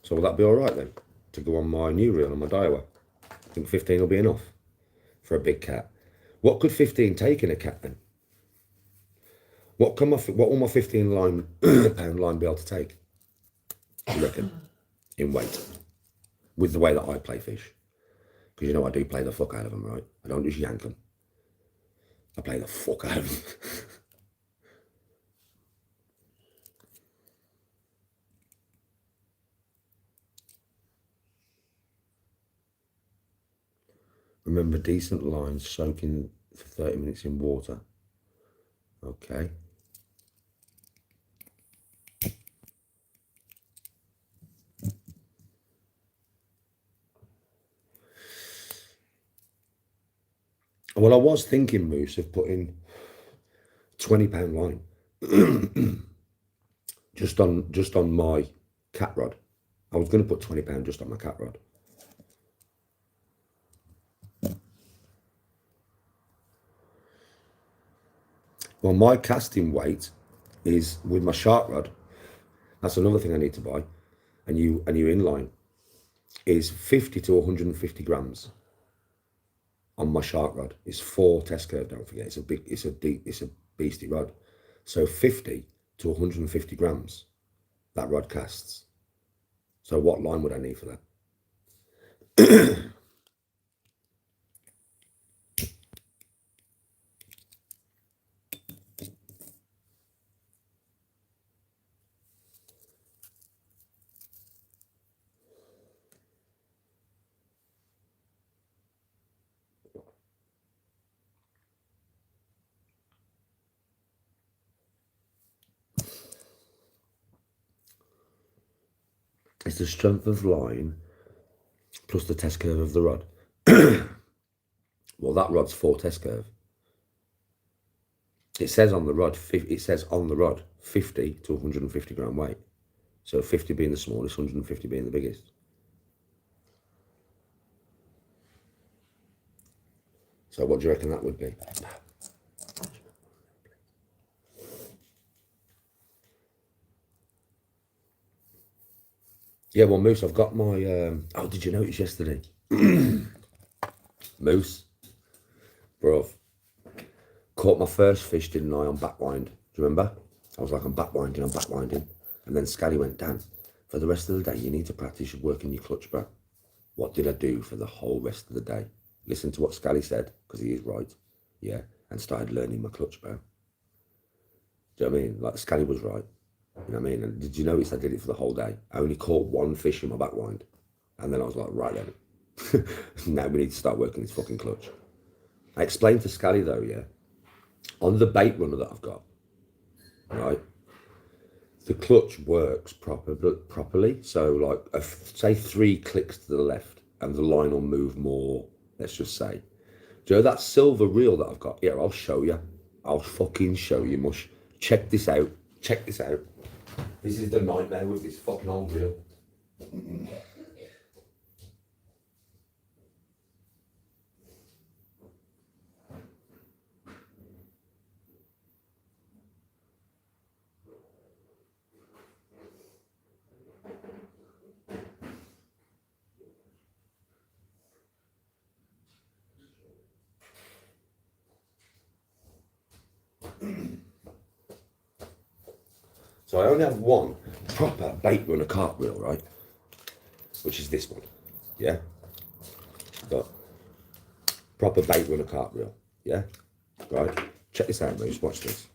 So will that be all right then? To go on my new reel on my Daiwa? I think 15 will be enough for a big cat. What could 15 take in a cat then? What will my 15 pound line be able to take? You reckon? In weight, with the way that I play fish, because you know I do play the fuck out of them, right? I don't just yank them. I play the fuck out of them. Remember, decent lines soaking for 30 minutes in water. Okay. Well, I was thinking, Moose, of putting £20 line just on my cat rod. I was going to put £20 just on my cat rod. Well, my casting weight is with my shark rod. That's another thing I need to buy. And you inline is 50 to 150 grams on my shark rod. It's 4 test curve. Don't forget, it's a beastie rod. So 50 to 150 grams that rod casts. So what line would I need for that? It's the strength of line plus the test curve of the rod. Well, that rod's 4 test curve. It says on the rod 50 to 150 gram weight. So 50 being the smallest, 150 being the biggest. So what do you reckon that would be? Yeah, well, Moose, I've got my... oh, did you notice yesterday? Moose, bro, caught my first fish, didn't I, on backwind. Do you remember? I was like, I'm backwinding. And then Scally went, Dan, for the rest of the day, you need to practice working your clutch, bro. What did I do for the whole rest of the day? Listen to what Scally said, because he is right. Yeah, and started learning my clutch, bro. Do you know what I mean? Like, Scally was right. You know what I mean? And did you notice I did it for the whole day? I only caught 1 fish in my backwind. And then I was like, right then. Now we need to start working this fucking clutch. I explained to Scally though, yeah, on the bait runner that I've got, right, the clutch works properly. So like, say 3 clicks to the left and the line will move more, let's just say. Do you know that silver reel that I've got? Yeah, I'll show you. I'll fucking show you, mush. Check this out. This is the nightmare with this fucking old reel. So I only have one proper bait runner cartwheel, right? Which is this one, yeah? Got proper bait runner cartwheel, yeah? Right, check this out, Moose, watch this.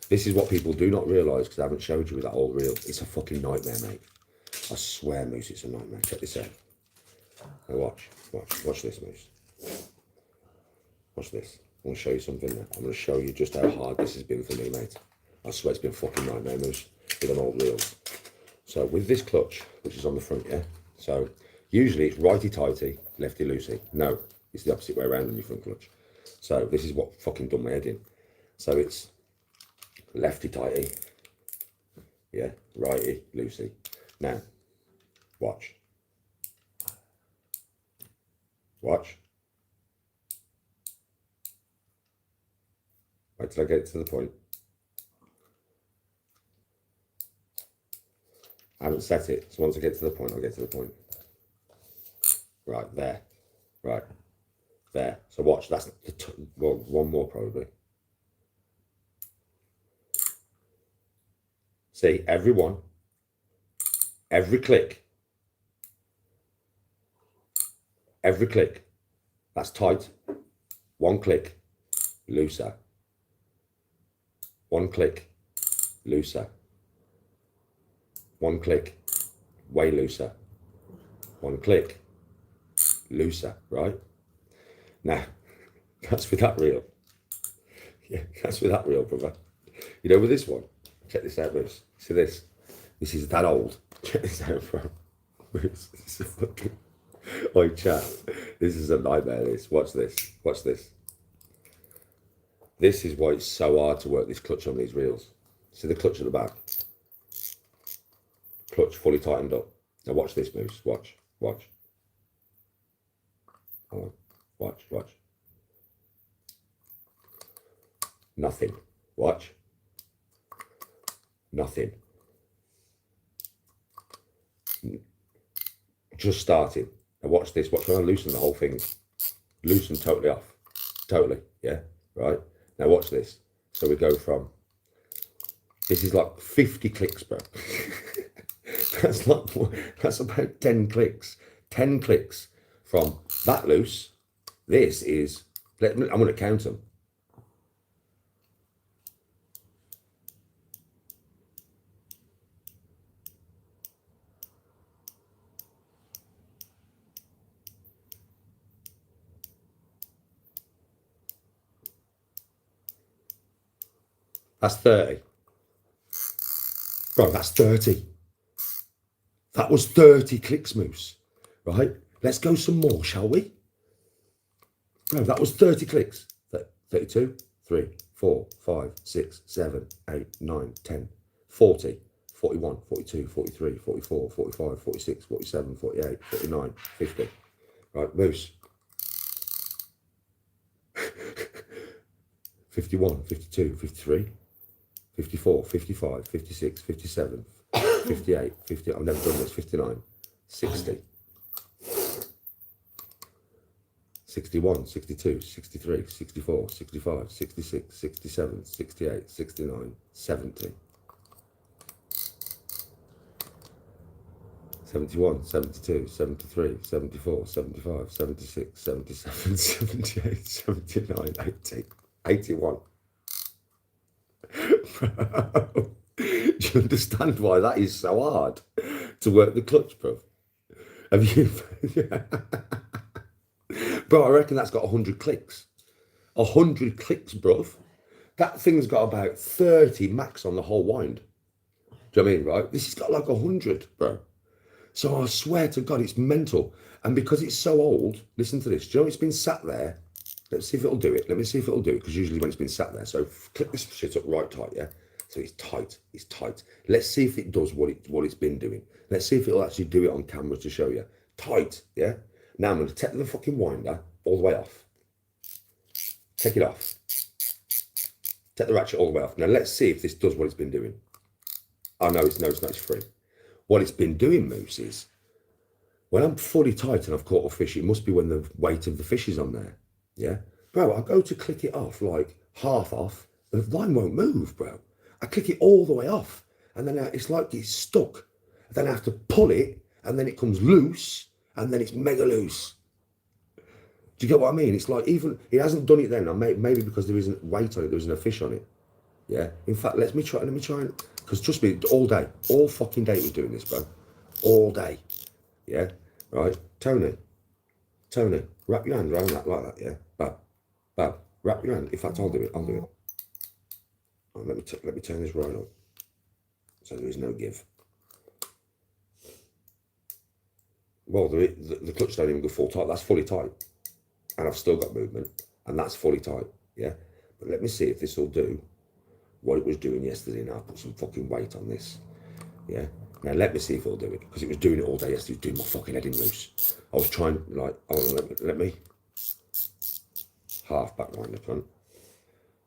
This is what people do not realise because I haven't showed you with that old reel. It's a fucking nightmare, mate. I swear, Moose, it's a nightmare. Check this out. Now watch this, Moose. Watch this. I'm going to show you something now. I'm going to show you just how hard this has been for me, mate. I swear it's been fucking nightmare, Moose, with an old reel. So with this clutch, which is on the front, yeah? So usually it's righty-tighty, lefty-loosey. No, it's the opposite way around on your front clutch. So this is what fucking done my head in. So it's lefty-tighty, yeah, righty-loosey. Now, watch. Watch. Wait till I get to the point. I haven't set it, so once I get to the point, I'll get to the point. Right, there. Right, there. So watch, that's, well, one more probably. See, every one, every click, that's tight. One click, looser. One click, looser. One click, way looser. One click, looser, right? Now, that's with that reel. Yeah, that's with that reel, brother. You know, with this one, check this out, Bruce. See this? This is that old. Check this out, bro. Bruce, this is a fucking... Oi, chat. This is a nightmare, this. Watch this. Watch this. This is why it's so hard to work this clutch on these reels. See the clutch at the back? Clutch fully tightened up. Now watch this, Moose. Watch. Watch. Hold on. Watch. Watch. Nothing. Watch. Nothing. Just started. Now watch this. Watch when I loosen the whole thing. Loosen totally off. Totally. Yeah. Right. Now watch this. So we go from... This is like 50 clicks, bro. That's about 10 clicks. 10 clicks from that loose. This is... I'm going to count them. That's 30. Bro, that's 30. That was 30 clicks, Moose. Right? Let's go some more, shall we? Bro, that was 30 clicks. 32, 3, 4, 5, 6, 7, 8, 9, 10, 40, 41, 42, 43, 44, 45, 46, 47, 48, 49, 50. Right, Moose. 51, 52, 53. 54, 55, 56, 57, 58, 50, I've never done this, 59, 60, 61, 62, 63, 64, 65, 66, 67, 68, 69, 70, 71, 72, 73, 74, 75, 76, 77, 78, 79, 80, 81. Bro, do you understand why that is so hard to work the clutch, bro? Have you? Bro, I reckon that's got 100 clicks. 100 clicks, bro. That thing's got about 30 max on the whole wind. Do you know what I mean, right? This has got like 100, bro. So I swear to God, it's mental. And because it's so old, listen to this. Do you know it's been sat there? Let's see if it'll do it. Let me see if it'll do it, because usually when it's been sat there. So click this shit up right tight, yeah? So it's tight. It's tight. Let's see if it does what it's been doing. Let's see if it'll actually do it on camera to show you. Tight, yeah? Now I'm going to take the fucking winder all the way off. Take it off. Take the ratchet all the way off. Now let's see if this does what it's been doing. Oh, no, it's not. It's free. What it's been doing, Moose, is when I'm fully tight and I've caught a fish, it must be when the weight of the fish is on there. Yeah, bro, I go to click it off, like half off, and the line won't move, bro. I click it all the way off, and then it's like it's stuck. Then I have to pull it, and then it comes loose, and then it's mega loose. Do you get what I mean? It's like even, it hasn't done it then. Maybe because there isn't weight on it, there isn't a fish on it. Yeah, in fact, let me try and, because trust me, all day, all fucking day it was doing this, bro. All day. Yeah, right, Tony, wrap your hand around that like that, yeah? Bab, wrap your hand. In fact, I'll do it. Oh, let me turn this right up so there is no give. Well, the clutch don't even go full tight. That's fully tight. And I've still got movement. And that's fully tight, yeah? But let me see if this will do what it was doing yesterday. Now, I'll put some fucking weight on this, yeah? Now, let me see if it'll do it. Because it was doing it all day yesterday. It was doing my fucking head in loose. I was trying, like, oh, let me half back wind the front.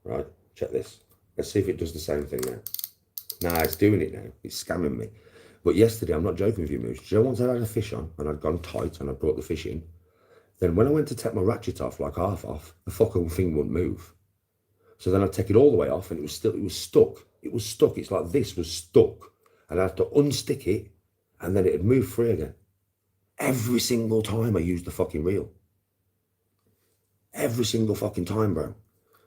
Right, check this. Let's see if it does the same thing now. Nah, it's doing it now. It's scamming me. But yesterday, I'm not joking with you, Moose. Do you know once I had a fish on and I'd gone tight and I brought the fish in, then when I went to take my ratchet off, like half off, the fucking thing wouldn't move. So then I'd take it all the way off and it was stuck. It was stuck. It's like this was stuck. And I had to unstick it and then it'd move free again. Every single time I used the fucking reel. Every single fucking time, bro.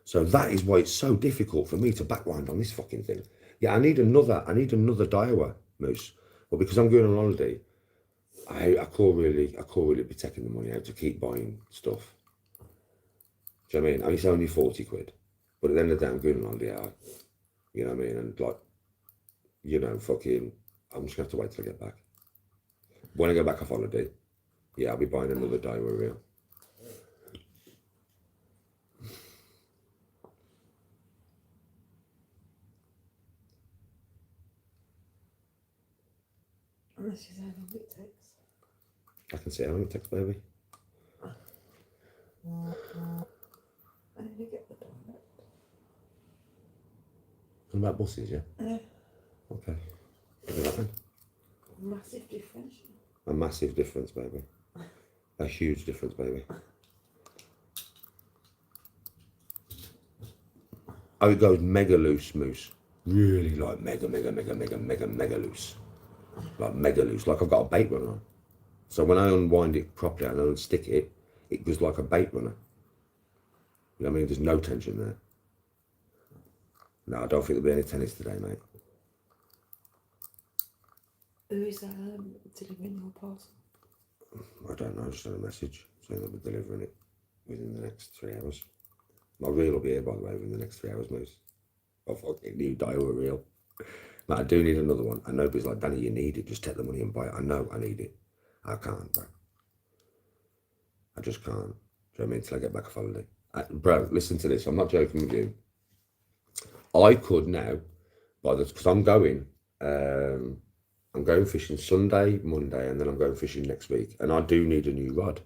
So that is why it's so difficult for me to backwind on this fucking thing. Yeah, I need another Daiwa, Moose. But because I'm going on holiday, I could really be taking the money out to keep buying stuff. Do you know what I mean? And it's only 40 quid. But at the end of the day, I'm going on holiday, you know what I mean? And like, you know, fucking, I'm just going to have to wait till I get back. When I go back off holiday, yeah, I'll be buying another Daiwa reel. Unless you say how long it takes. I can see how long it takes, baby. And then you get the direct. What about buses, yeah? Yeah. Okay. Look at that then. Massive difference. A massive difference, baby. A huge difference, baby. Oh, it goes mega loose, Moose. Really like mega loose. Like mega loose. Like I've got a bait runner on. So when I unwind it properly and unstick it, it goes like a bait runner. You know what I mean? There's no tension there. No, I don't think there'll be any tennis today, mate. Who is delivering your parcel? I don't know, just sent a message saying they'll be delivering it within the next 3 hours. My reel will be here, by the way, within the next 3 hours, Moose. A fucking new Daiwa reel. But I do need another one. I know, but it's like, Danny, you need it. Just take the money and buy it. I know I need it. I can't, bro. I just can't. Do you know what I mean? Till I get back off holiday. Bro, listen to this. I'm not joking with you. I could now, because I'm going fishing Sunday, Monday, and then I'm going fishing next week. And I do need a new rod.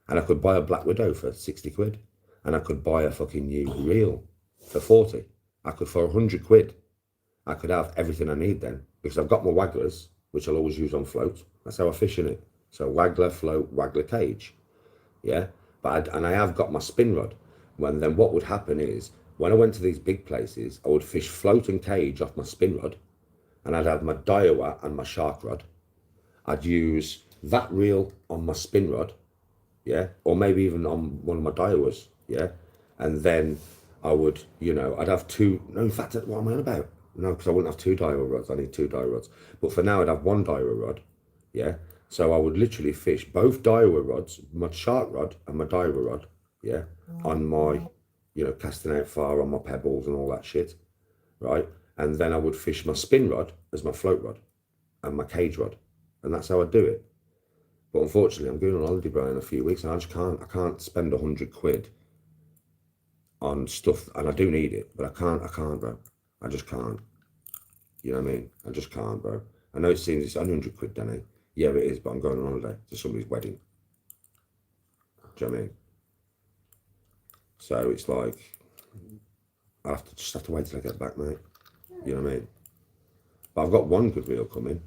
And I could buy a Black Widow for 60 quid. And I could buy a fucking new reel for 40. I could, for 100 quid, I could have everything I need then. Because I've got my wagglers, which I'll always use on float. That's how I fish in it. So waggler, float, waggler, cage. Yeah? And I have got my spin rod. Then what would happen is, when I went to these big places, I would fish float and cage off my spin rod. And I'd have my Daiwa and my shark rod. I'd use that reel on my spin rod. Yeah? Or maybe even on one of my Daiwas. Yeah? And then I would, you know, I'd have two. No, in fact, what am I on about? No, because I wouldn't have two Daiwa rods. I need two Daiwa rods. But for now, I'd have one Daiwa rod. Yeah? So I would literally fish both Daiwa rods, my shark rod and my Daiwa rod. Yeah? On my, you know, casting out far on my pebbles and all that shit. Right? And then I would fish my spin rod as my float rod and my cage rod. And that's how I do it. But unfortunately, I'm going on holiday, bro, in a few weeks, and I can't spend 100 quid on stuff, and I do need it, but I can't, bro. I just can't. You know what I mean? I just can't, bro. I know it seems it's 100 quid, Danny. Yeah, it is, but I'm going on holiday to somebody's wedding. Do you know what I mean? So it's like, I just have to wait till I get back, mate. You know what I mean? But I've got one good reel coming.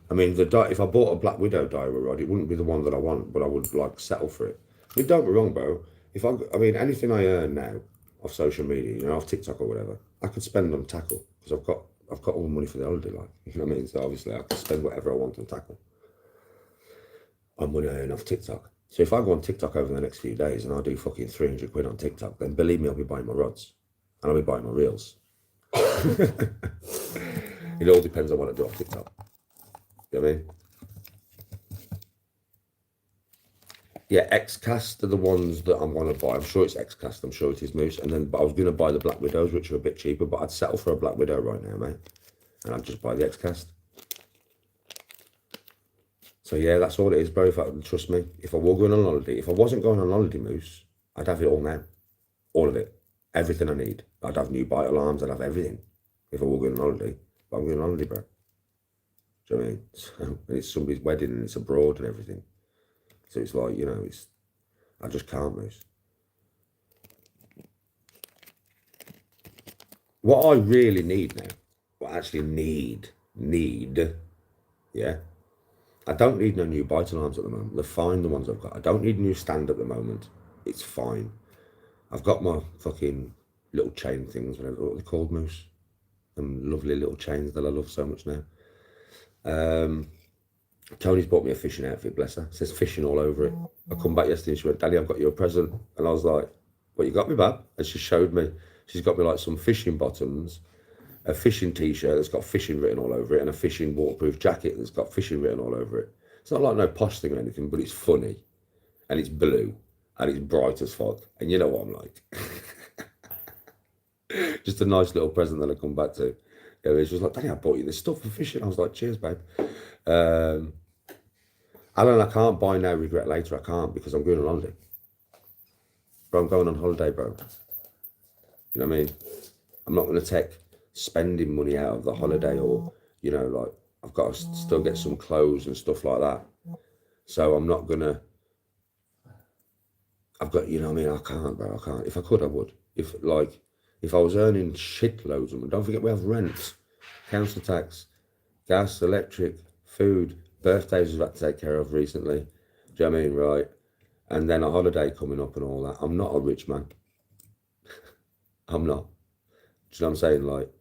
I mean, if I bought a Black Widow Daiwa rod, it wouldn't be the one that I want, but I would like settle for it. I mean, don't get me wrong, bro. I mean, anything I earn now off social media, you know, off TikTok or whatever, I could spend on tackle because I've got all the money for the holiday, like, you know what I mean? So obviously, I can spend whatever I want on tackle. On money I earn off TikTok. So if I go on TikTok over the next few days and I do fucking 300 quid on TikTok, then believe me, I'll be buying my rods and I'll be buying my reels. It all depends on what I do off TikTok. You know what I mean? Yeah, Xcast are the ones that I'm going to buy. I'm sure it's Xcast. I'm sure it is Moose. And then I was going to buy the Black Widows, which are a bit cheaper, but I'd settle for a Black Widow right now, mate. And I'd just buy the Xcast. So yeah, that's all it is, bro. Trust me, if I were going on holiday, if I wasn't going on holiday, Moose, I'd have it all now. All of it. Everything I need. I'd have new bite alarms. I'd have everything. If I were going on holiday. But I'm going on holiday, bro. Do you know what I mean? So, it's somebody's wedding and it's abroad and everything. So it's like, you know, I just can't, Moose. What I really need now, what I actually need, yeah, I don't need no new bite alarms at the moment. They're fine, the ones I've got. I don't need a new stand at the moment. It's fine. I've got my fucking little chain things, whatever what they're called, Moose. Them lovely little chains that I love so much now. Tony's bought me a fishing outfit, bless her. It says fishing all over it. I come back yesterday and she went, Daddy, I've got you a present. And I was like, what you got me, Bab? And she showed me. She's got me like some fishing bottoms, a fishing t-shirt that's got fishing written all over it, and a fishing waterproof jacket that's got fishing written all over it. It's not like no posh thing or anything, but it's funny. And it's blue. And it's bright as fuck. And you know what I'm like. Just a nice little present that I come back to. Yeah, she was like, Daddy, I bought you this stuff for fishing. I was like, cheers, babe. Alan, I can't buy now, regret later. I can't because I'm going on holiday. Bro, I'm going on holiday, bro. You know what I mean? I'm not going to take spending money out of the holiday, or, you know, like, I've got to still get some clothes and stuff like that. So I'm not going to, I've got, you know what I mean? I can't, bro, I can't. If I could, I would. If I was earning shitloads of money, don't forget we have rent, council tax, gas, electric, food, birthdays we've had to take care of recently. Do you know what I mean? Right. And then a holiday coming up and all that. I'm not a rich man. I'm not. Do you know what I'm saying? Like,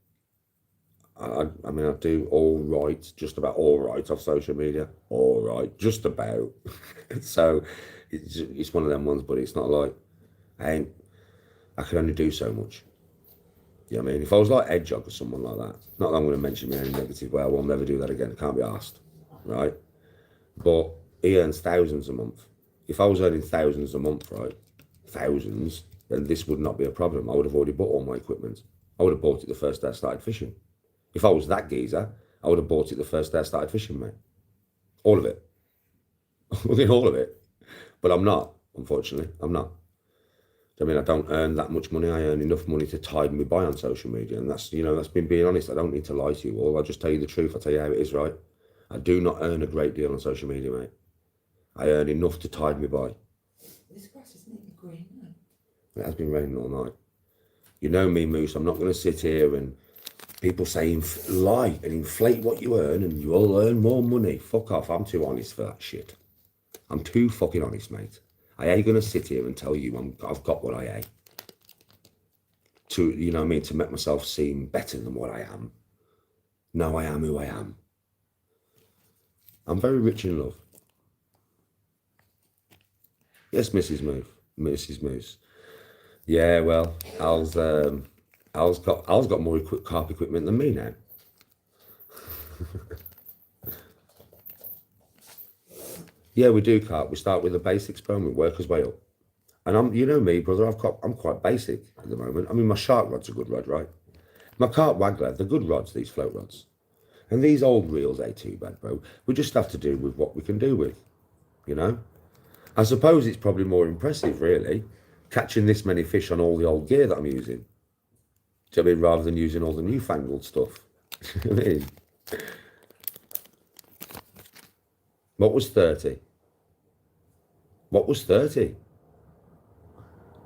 I mean, I do all right, just about all right off social media. All right, just about. So it's one of them ones, but it's not like, I can only do so much. You know what I mean? If I was like Edjog or someone like that, not that I'm going to mention me in any negative way, I will never do that again. Can't be asked, right? But he earns thousands a month. If I was earning thousands a month, right, thousands, then this would not be a problem. I would have already bought all my equipment. I would have bought it the first day I started fishing. If I was that geezer, I would have bought it the first day I started fishing, mate. All of it. All of it. But I'm not, unfortunately. I'm not. I mean, I don't earn that much money. I earn enough money to tide me by on social media. And that's, you know, that's been being honest. I don't need to lie to you all. I'll just tell you the truth. I'll tell you how it is, right? I do not earn a great deal on social media, mate. I earn enough to tide me by. This grass isn't even green, no? It has been raining all night. You know me, Moose. I'm not going to sit here and people say lie and inflate what you earn and you'll earn more money. Fuck off. I'm too honest for that shit. I'm too fucking honest, mate. I ain't going to sit here and tell you I've got what I ain't. To, you know what I mean, to make myself seem better than what I am. No, I am who I am. I'm very rich in love. Yes, Mrs. Moose. Yeah, well, Al's got more carp equipment than me now. Yeah, we do carp. We start with the basics, bro, and we work as way up. And you know me, brother, I'm quite basic at the moment. I mean, my shark rod's a good rod, right? My carp waggler, they're good rods, these float rods. And these old reels ain't too bad, bro. We just have to do with what we can do with, you know? I suppose it's probably more impressive, really, catching this many fish on all the old gear that I'm using. Do you know what I mean? Rather than using all the newfangled stuff. You know what I mean? What was 30? What was 30?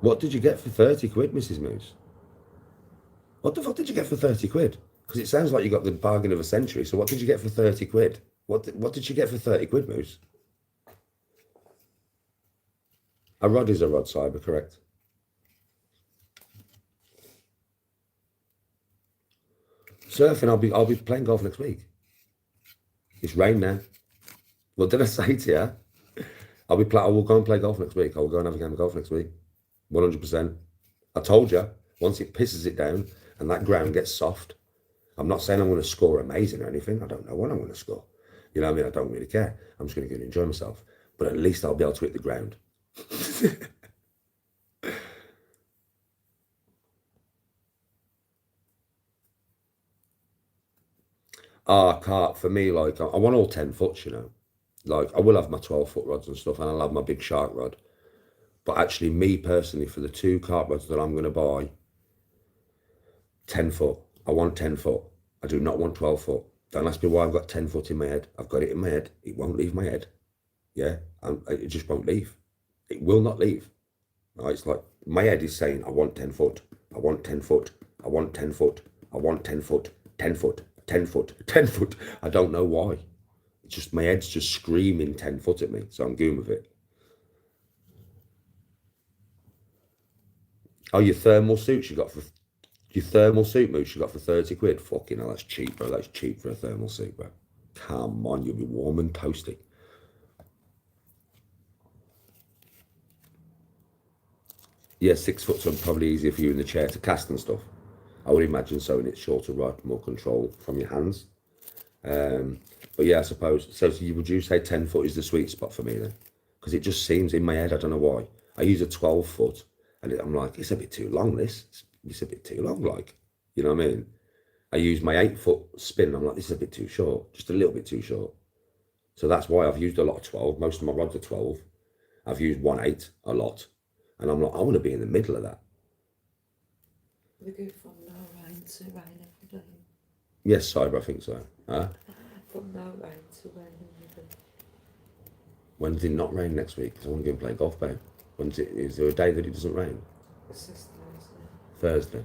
What did you get for 30 quid, Mrs. Moose? What the fuck did you get for 30 quid? Because it sounds like you got the bargain of a century. So what did you get for 30 quid? What did you get for 30 quid, Moose? A rod is a rod, Cyber, correct? Surfing, I'll be playing golf next week. It's rain now. What did I say to you? I will go and play golf next week. I will go and have a game of golf next week. 100%. I told you, once it pisses it down and that ground gets soft, I'm not saying I'm going to score amazing or anything. I don't know what I'm going to score. You know what I mean? I don't really care. I'm just going to go and enjoy myself. But at least I'll be able to hit the ground. Carp, for me, like, I want all 10 foot, you know. Like, I will have my 12-foot rods and stuff, and I'll have my big shark rod. But actually, me personally, for the 2 carp rods that I'm going to buy, 10 foot. I want 10 foot. I do not want 12 foot. Don't ask me why I've got 10 foot in my head. I've got it in my head. It won't leave my head. Yeah, it just won't leave. It will not leave. Right? It's like my head is saying, I want 10 foot. I want 10 foot. I want 10 foot. I want 10 foot. 10 foot. 10 foot. 10 foot. I don't know why. It's just my head's just screaming 10 foot at me, so I'm going with it. Oh, your thermal suits you got for your thermal suit moose you got for 30 quid? Fucking hell, that's cheap, bro. That's cheap for a thermal suit, bro. Come on, you'll be warm and toasty. Yeah, 6 foot's probably easier for you in the chair to cast and stuff. I would imagine so, and it's shorter rod, more control from your hands. But yeah, I suppose. So would you say 10 foot is the sweet spot for me then? Because it just seems in my head, I don't know why. I use a 12 foot, and I'm like, it's a bit too long, this. It's a bit too long, like. You know what I mean? I use my 8 foot spin, I'm like, this is a bit too short. Just a little bit too short. So that's why I've used a lot of 12. Most of my rods are 12. I've used 1/8 a lot. And I'm like, I want to be in the middle of that. We go from no rain to rain every day. Yes, Cyber, I think so. Huh? From no rain to rain every day. When does it not rain next week? Because I want to go and play golf, babe. Is there a day that it doesn't rain? It's just Thursday.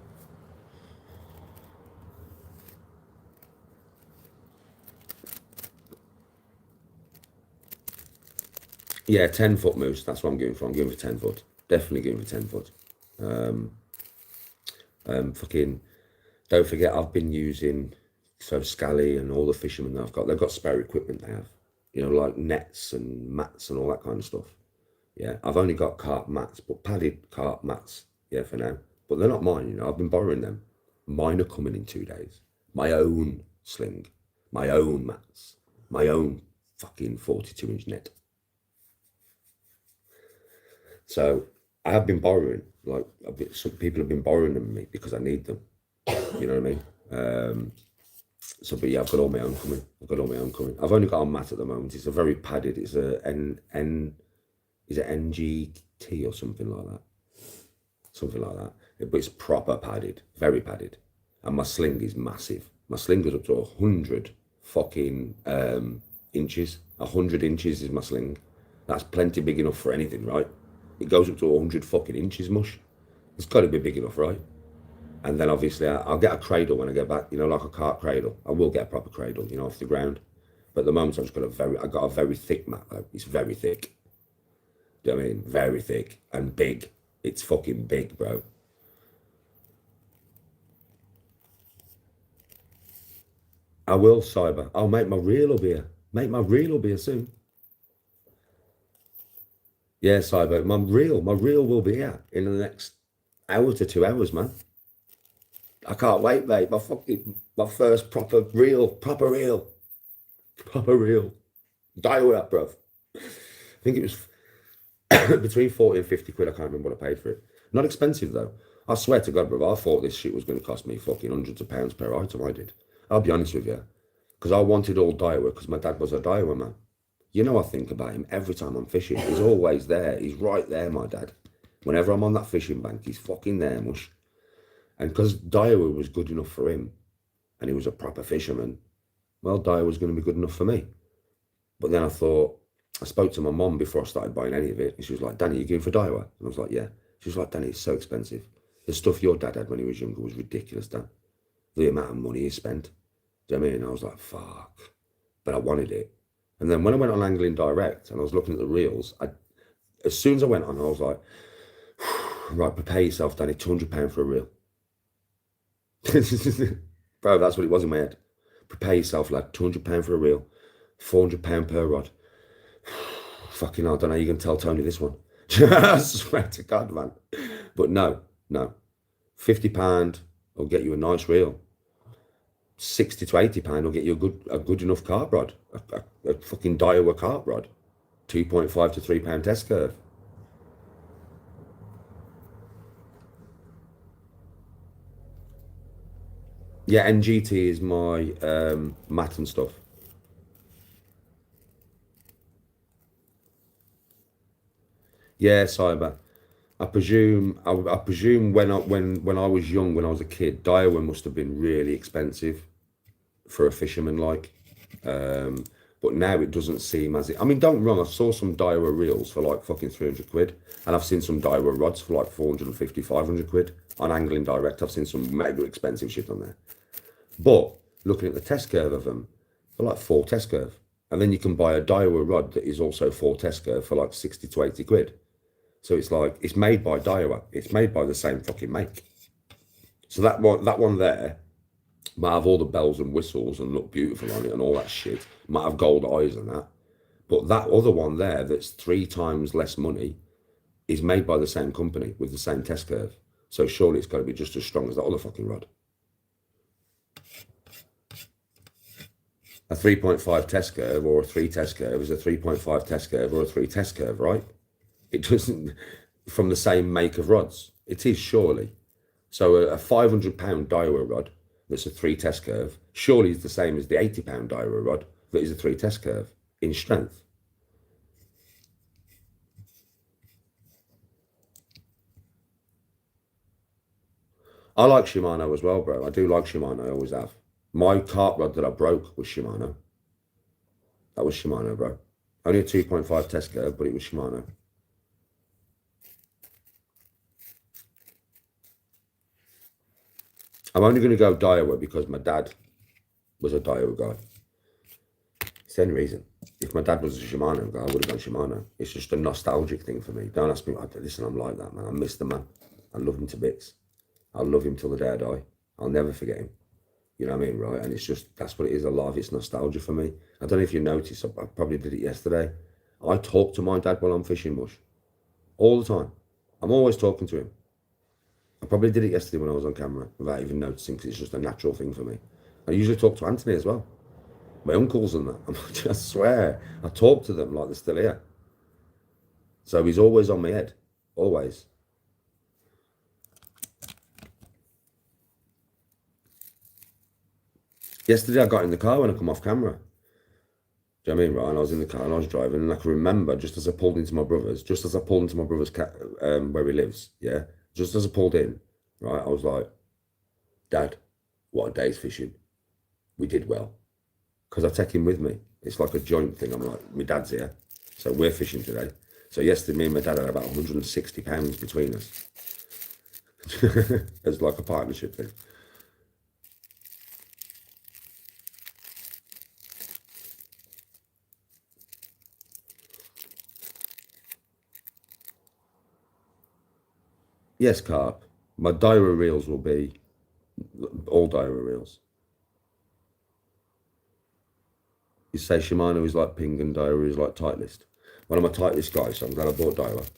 Yeah, 10 foot moose. That's what I'm going for. I'm going for 10 foot. Definitely going for 10 foot. Fucking, don't forget, I've been using Scally and all the fishermen that I've got. They've got spare equipment. They have, you know, like nets and mats and all that kind of stuff. Yeah, I've only got carp mats, but padded carp mats. Yeah, for now. But they're not mine. You know, I've been borrowing them. Mine are coming in 2 days. My own sling, my own mats, my own fucking 42-inch net. So I have been borrowing, like some people have been borrowing them from me because I need them. You know what I mean? So, but yeah, I've got all my own coming. I've only got a mat at the moment. It's a very padded. It's a is it NGT or something like that? Something like that. But it's proper padded, very padded. And my sling is massive. My sling goes up to 100 fucking inches. 100 inches is my sling. That's plenty big enough for anything, right? It goes up to 100 fucking inches, mush. It's got to be big enough, right? And then obviously I'll get a cradle when I get back, you know, like a cart cradle. I will get a proper cradle, you know, off the ground. But at the moment I got a very thick mat though. It's very thick. Do you know what I mean? Very thick and big. It's fucking big, bro. I will, Cyber. I'll make my reel up here. Make my reel up here soon. Yeah, Cyber, my reel will be here in the next hour to 2 hours, man. I can't wait, mate. My first proper reel. Dial it up, bruv. I think it was between 40 and 50 quid. I can't remember what I paid for it. Not expensive though. I swear to God, bruv, I thought this shit was going to cost me fucking hundreds of pounds per item. I did. I'll be honest with you, because I wanted all Daiwa because my dad was a Daiwa man. You know, I think about him every time I'm fishing. He's always there. He's right there, my dad. Whenever I'm on that fishing bank, he's fucking there, mush. And because Daiwa was good enough for him, and he was a proper fisherman, well, Daiwa was going to be good enough for me. But then I spoke to my mum before I started buying any of it, and she was like, Danny, you going for Daiwa? And I was like, yeah. She was like, Danny, it's so expensive. The stuff your dad had when he was younger was ridiculous, Dan. The amount of money he spent. Do you know what I mean? I was like, fuck. But I wanted it. And then when I went on Angling Direct and I was looking at the reels, as soon as I went on, I was like, right, prepare yourself, Danny, £200 for a reel. Bro, that's what it was in my head. Prepare yourself, lad, £200 for a reel, £400 per rod. Fucking hell, I don't know how you can tell Tony this one. I swear to God, man. But no. £50 will get you a nice reel. 60 to 80 pound will get you a good enough carp rod, a fucking Daiwa carp rod, 2.5 to 3 pound test curve. Yeah, NGT is my mat and stuff. Yeah, Cyber. I presume when I was young, when I was a kid, Daiwa must have been really expensive for a fisherman, like. But now it doesn't seem as it. I mean, don't get me wrong, I saw some Daiwa reels for like fucking 300 quid, and I've seen some Daiwa rods for like 450, 500 quid on Angling Direct. I've seen some mega expensive shit on there. But looking at the test curve of them, they're like full test curve. And then you can buy a Daiwa rod that is also for Tesco for like 60 to 80 quid. So it's like, it's made by Daiwa. It's made by the same fucking make. So that one there might have all the bells and whistles and look beautiful on it and all that shit. Might have gold eyes and that. But that other one there that's 3 times less money is made by the same company with the same test curve. So surely it's got to be just as strong as that other fucking rod. A 3.5 test curve or a 3 test curve is a 3.5 test curve or a 3 test curve, right? It doesn't, from the same make of rods. It is surely. So a £500 Daiwa rod that's a 3 test curve surely is the same as the £80 Daiwa rod that is a 3 test curve in strength. I like Shimano as well, bro. I do like Shimano, I always have. My cart rod that I broke was Shimano. That was Shimano, bro. Only a 2.5 test curve, but it was Shimano. I'm only going to go Daiwa because my dad was a Daiwa guy. It's the only reason. If my dad was a Shimano guy, I would have gone Shimano. It's just a nostalgic thing for me. Don't ask me. Listen, I'm like that, man. I miss the man. I love him to bits. I'll love him till the day I die. I'll never forget him. You know what I mean, right? And it's just, that's what it is. A lot of it's nostalgia for me. I don't know if you noticed, I probably did it yesterday. I talk to my dad while I'm fishing, Mush. All the time. I'm always talking to him. I probably did it yesterday when I was on camera without even noticing because it's just a natural thing for me. I usually talk to Anthony as well. My uncles and that. I swear. I talk to them like they're still here. So he's always on my head. Always. Yesterday I got in the car when I come off camera. Do you know what I mean, right? And I was in the car and I was driving and I can remember just as I pulled into my brother's where he lives, yeah? Just as I pulled in, right, I was like, Dad, what a day's fishing. We did well. Because I take him with me. It's like a joint thing. I'm like, my dad's here. So we're fishing today. So yesterday, me and my dad had about 160 pounds between us. It's like a partnership thing. Yes, carp. My Daiwa reels will be all Daiwa reels. You say Shimano is like Ping and Daiwa is like Titleist. One of my Titleist guys, so I'm glad I bought Daiwa.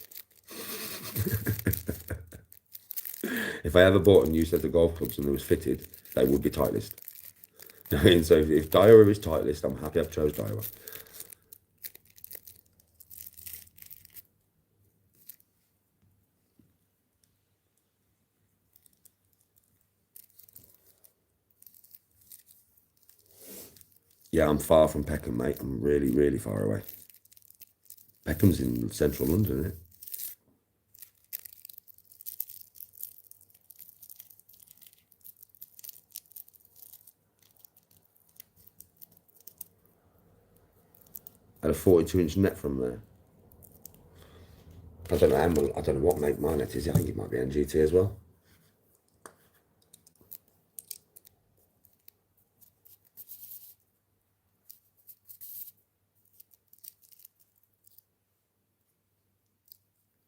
If I ever bought a new set of golf clubs and they was fitted, they would be Titleist. I mean, so if Daiwa is Titleist, I'm happy I've chose Daiwa. Yeah, I'm far from Peckham, mate. I'm really, really far away. Peckham's in central London, isn't it? I had a 42-inch net from there. I don't know what make my net is. I think it might be NGT as well.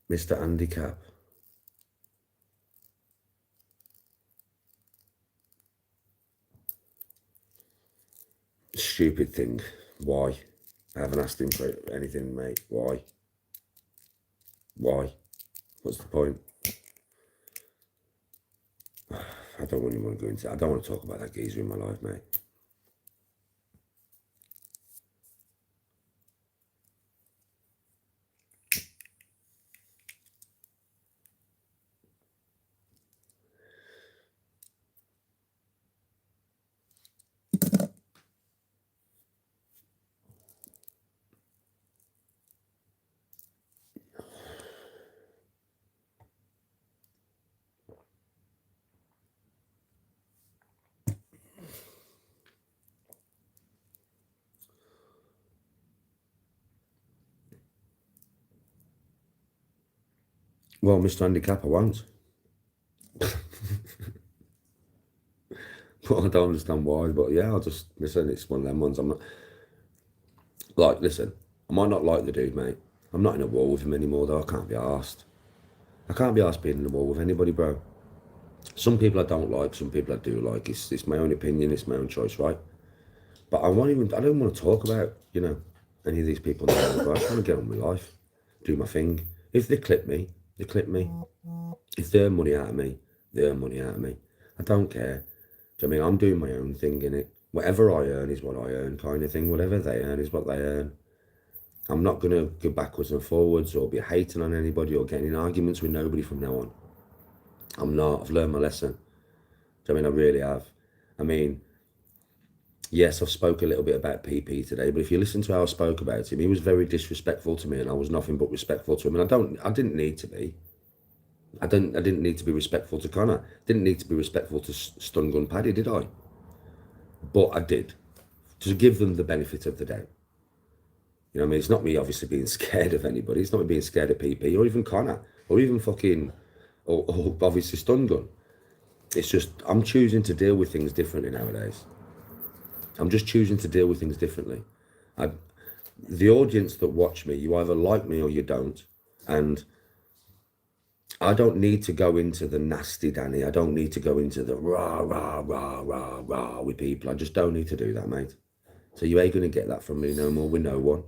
Mr. Andy Cap. Stupid thing. Why? I haven't asked him for anything, mate. Why? Why? What's the point? I don't really want to go into. I don't want to talk about that geezer in my life, mate. Well, Mr. Andy Cap, I won't. But I don't understand why. But yeah, I'll just listen. It's one of them ones. I'm not. Like, listen, I might not like the dude, mate. I'm not in a war with him anymore, though. I can't be arsed. I can't be arsed being in a war with anybody, bro. Some people I don't like, some people I do like. It's my own opinion, it's my own choice, right? But I don't want to talk about, any of these people now. I just want to get on with life, do my thing. If they clip me, they clip me. If they earn money out of me, they earn money out of me. I don't care. Do you know what I mean? I'm doing my own thing in it. Whatever I earn is what I earn, kind of thing. Whatever they earn is what they earn. I'm not going to go backwards and forwards or be hating on anybody or getting in arguments with nobody from now on. I'm not. I've learned my lesson. Do you know what I mean? I really have. I mean, yes, I've spoke a little bit about PP today, but if you listen to how I spoke about him, he was very disrespectful to me, and I was nothing but respectful to him. And I didn't need to be. I didn't need to be respectful to Connor. Didn't need to be respectful to Stun Gun Paddy, did I? But I did, to give them the benefit of the doubt. You know what I mean? It's not me obviously being scared of anybody. It's not me being scared of PP or even Connor or even fucking, or obviously Stun Gun. It's just, I'm choosing to deal with things differently nowadays. I'm just choosing to deal with things differently. The audience that watch me, you either like me or you don't. And I don't need to go into the nasty Danny. I don't need to go into the rah, rah, rah, rah, rah with people. I just don't need to do that, mate. So you ain't going to get that from me no more with no one.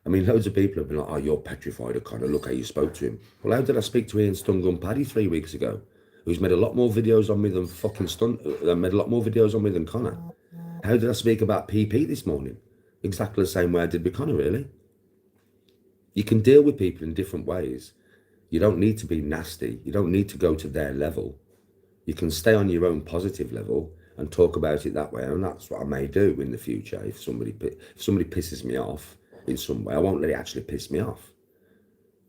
I mean, loads of people have been like, oh, you're petrified of Connor. Look how you spoke to him. Well, how did I speak to Ian Stun Gun Paddy 3 weeks ago? Who's made a lot more videos on me than fucking made a lot more videos on me than Connor. How did I speak about PP this morning? Exactly the same way I did with Connor, really. You can deal with people in different ways. You don't need to be nasty. You don't need to go to their level. You can stay on your own positive level and talk about it that way. And that's what I may do in the future. If somebody pisses me off in some way, I won't let it actually piss me off.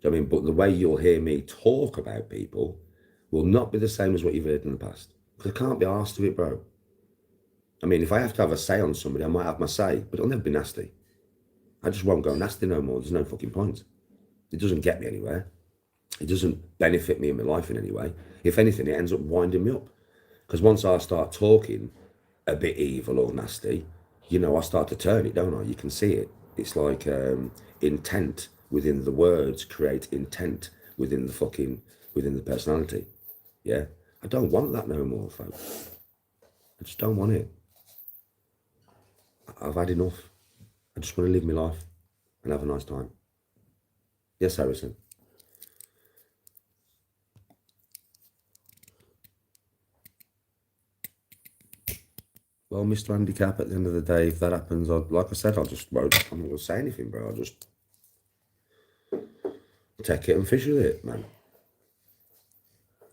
Do you know what I mean? But the way you'll hear me talk about people will not be the same as what you've heard in the past. Because I can't be arsed to it, bro. I mean, if I have to have a say on somebody, I might have my say, but it'll never be nasty. I just won't go nasty no more. There's no fucking point. It doesn't get me anywhere. It doesn't benefit me in my life in any way. If anything, it ends up winding me up. Because once I start talking a bit evil or nasty, I start to turn it, don't I? You can see it. It's like intent within the words create intent within the personality. Yeah? I don't want that no more, folks. I just don't want it. I've had enough. I just want to live my life and have a nice time. Yes, Harrison. Well, Mr. Handicap, at the end of the day, if that happens, like I said, I'm not going to say anything, bro. I'll just take it and fish with it, man.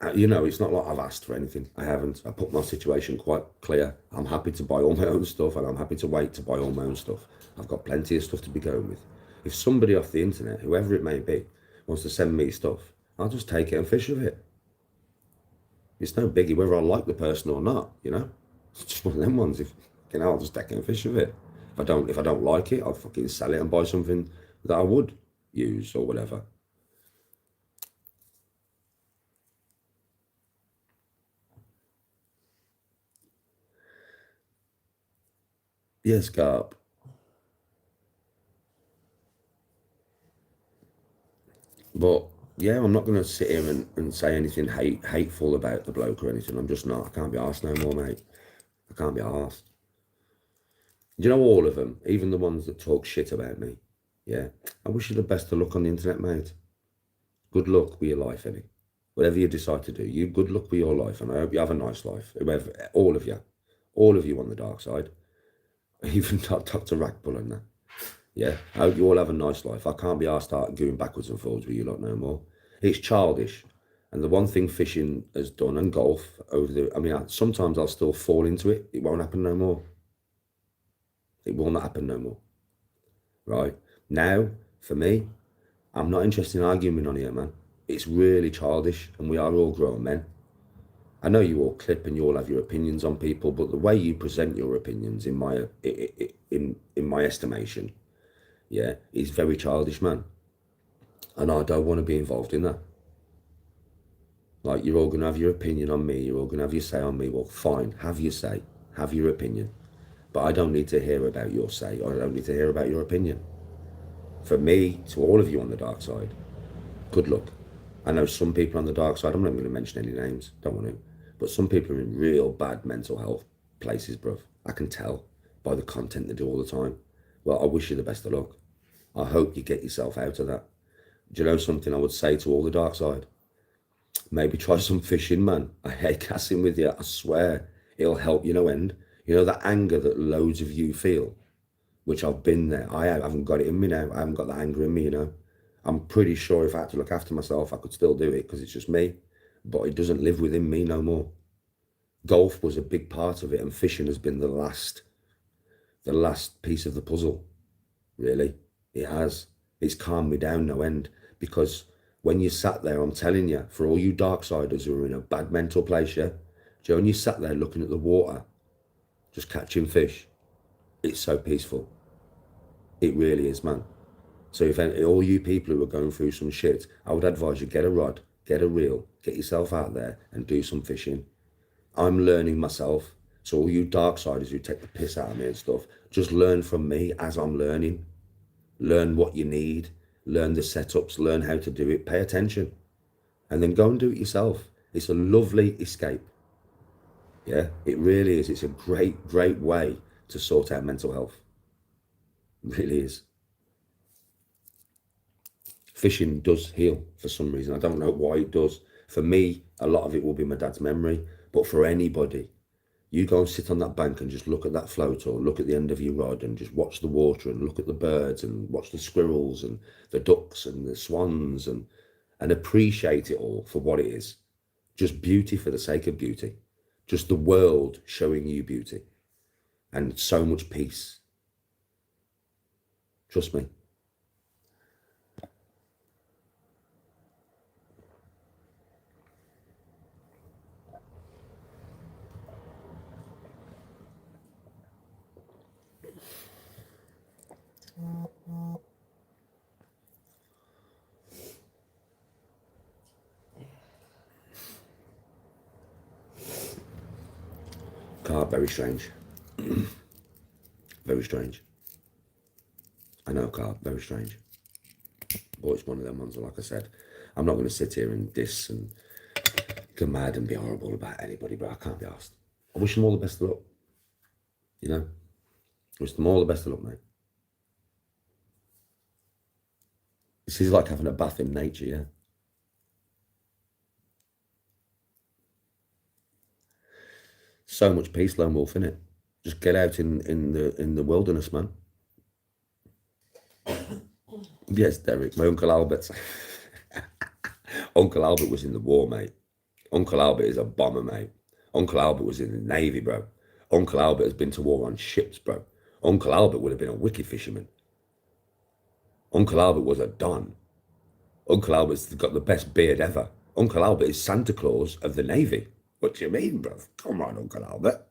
It's not like I've asked for anything. I haven't. I put my situation quite clear. I'm happy to buy all my own stuff, and I'm happy to wait to buy all my own stuff. I've got plenty of stuff to be going with. If somebody off the internet, whoever it may be, wants to send me stuff, I'll just take it and fish with it. It's no biggie whether I like the person or not, It's just one of them ones. I'll just take it and fish with it. If I don't like it, I'll fucking sell it and buy something that I would use or whatever. Yes, Garp. But yeah, I'm not going to sit here and say anything hateful about the bloke or anything. I'm just not. I can't be arsed no more, mate. I can't be arsed. Do you know all of them, even the ones that talk shit about me? Yeah. I wish you the best of luck on the internet, mate. Good luck with your life, Eddie. Whatever you decide to do, good luck with your life, and I hope you have a nice life. Whoever, all of you on the dark side, even Dr. Rackbull and that. Yeah, I hope you all have a nice life. I can't be asked to start going backwards and forwards with you lot no more. It's childish. And the one thing fishing has done, and golf, sometimes I'll still fall into it. It won't happen no more. It will not happen no more. Right? Now, for me, I'm not interested in arguing on here, man. It's really childish, and we are all grown men. I know you all clip and you all have your opinions on people, but the way you present your opinions, in my estimation, yeah, is very childish, man. And I don't want to be involved in that. Like, you're all going to have your opinion on me, you're all going to have your say on me. Well, fine, have your say, have your opinion. But I don't need to hear about your say, or I don't need to hear about your opinion. For me, to all of you on the dark side, good luck. I know some people on the dark side, I'm not going to mention any names, don't want to, but some people are in real bad mental health places, bruv. I can tell by the content they do all the time. Well, I wish you the best of luck. I hope you get yourself out of that. Do you know something I would say to all the dark side? Maybe try some fishing, man. I hate casting with you. I swear it'll help you no end. You know that anger that loads of you feel, which I've been there. I haven't got it in me now. I haven't got that anger in me, you know. I'm pretty sure if I had to look after myself, I could still do it because it's just me. But it doesn't live within me no more. Golf was a big part of it, and fishing has been the last piece of the puzzle, really. It has. It's calmed me down no end, because when you sat there, I'm telling you, for all you darksiders who are in a bad mental place, yeah, Joe, when you sat there looking at the water, just catching fish, it's so peaceful. It really is, man. So if all you people who are going through some shit, I would advise you get a rod, get a reel, get yourself out there and do some fishing. I'm learning myself. So all you darksiders who take the piss out of me and stuff, just learn from me as I'm learning. Learn what you need, learn the setups, learn how to do it, pay attention, and then go and do it yourself. It's a lovely escape. Yeah, it really is. It's a great, great way to sort out mental health. It really is. Fishing does heal for some reason. I don't know why it does. For me, a lot of it will be my dad's memory, but for anybody, you go and sit on that bank and just look at that float, or look at the end of your rod and just watch the water and look at the birds and watch the squirrels and the ducks and the swans, and appreciate it all for what it is. Just beauty for the sake of beauty. Just the world showing you beauty and so much peace. Trust me. Car, very strange. Very strange. I know, car, very strange. But it's one of them ones, like I said, I'm not going to sit here and diss and go mad and be horrible about anybody, but I can't be asked. I wish them all the best of luck. You know? I wish them all the best of luck, mate. This is like having a bath in nature, yeah? So much peace, lone wolf, innit? Just get out in the wilderness, man. Yes, Derek, my Uncle Albert. Uncle Albert was in the war, mate. Uncle Albert is a bomber, mate. Uncle Albert was in the Navy, bro. Uncle Albert has been to war on ships, bro. Uncle Albert would have been a wicked fisherman. Uncle Albert was a don. Uncle Albert's got the best beard ever. Uncle Albert is Santa Claus of the Navy. What do you mean, bro? Come on, Uncle Albert.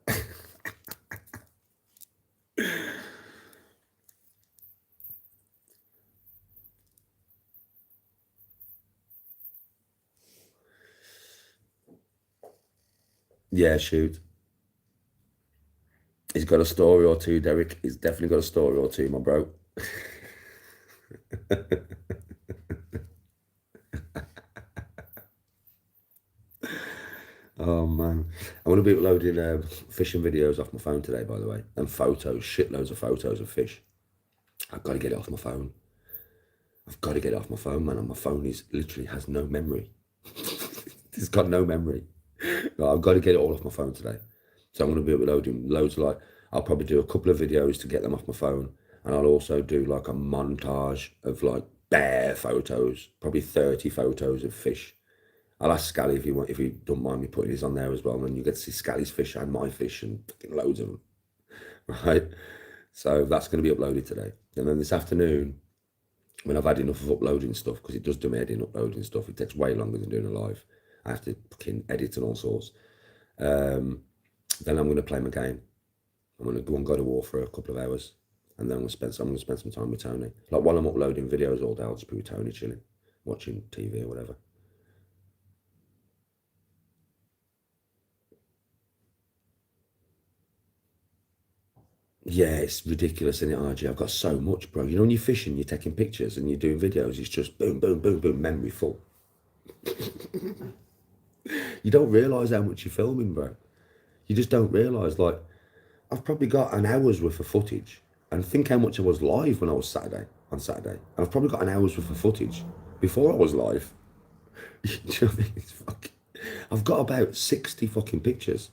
Yeah, shoot. He's got a story or two, Derek. He's definitely got a story or two, my bro. Oh, man. I'm going to be uploading fishing videos off my phone today, by the way. And photos, shitloads of photos of fish. I've got to get it off my phone. I've got to get it off my phone, man. And my phone literally has no memory. It's got no memory. No, I've got to get it all off my phone today. So I'm going to be uploading loads of, like, I'll probably do a couple of videos to get them off my phone. And I'll also do like a montage of like bare photos, probably 30 photos of fish. I'll ask Scally if you don't mind me putting his on there as well, and you get to see Scally's fish and my fish and fucking loads of them, right? So that's going to be uploaded today. And then this afternoon, when I've had enough of uploading stuff, because it does do me editing uploading stuff, it takes way longer than doing a live. I have to fucking edit and all sorts. Then I'm going to play my game. I'm going to go and go to war for a couple of hours, and then I'm going to spend some time with Tony. Like while I'm uploading videos all day, I'll just be with Tony chilling, watching TV or whatever. Yeah, it's ridiculous, isn't it, RG? I've got so much, bro. You know, when you're fishing, you're taking pictures and you're doing videos, it's just boom, boom, boom, boom, memory full. You don't realise how much you're filming, bro. You just don't realise. Like, I've probably got an hour's worth of footage. And think how much I was live when I was on Saturday. And I've probably got an hour's worth of footage before I was live. Do you know what I mean? It's fucking, I've got about 60 fucking pictures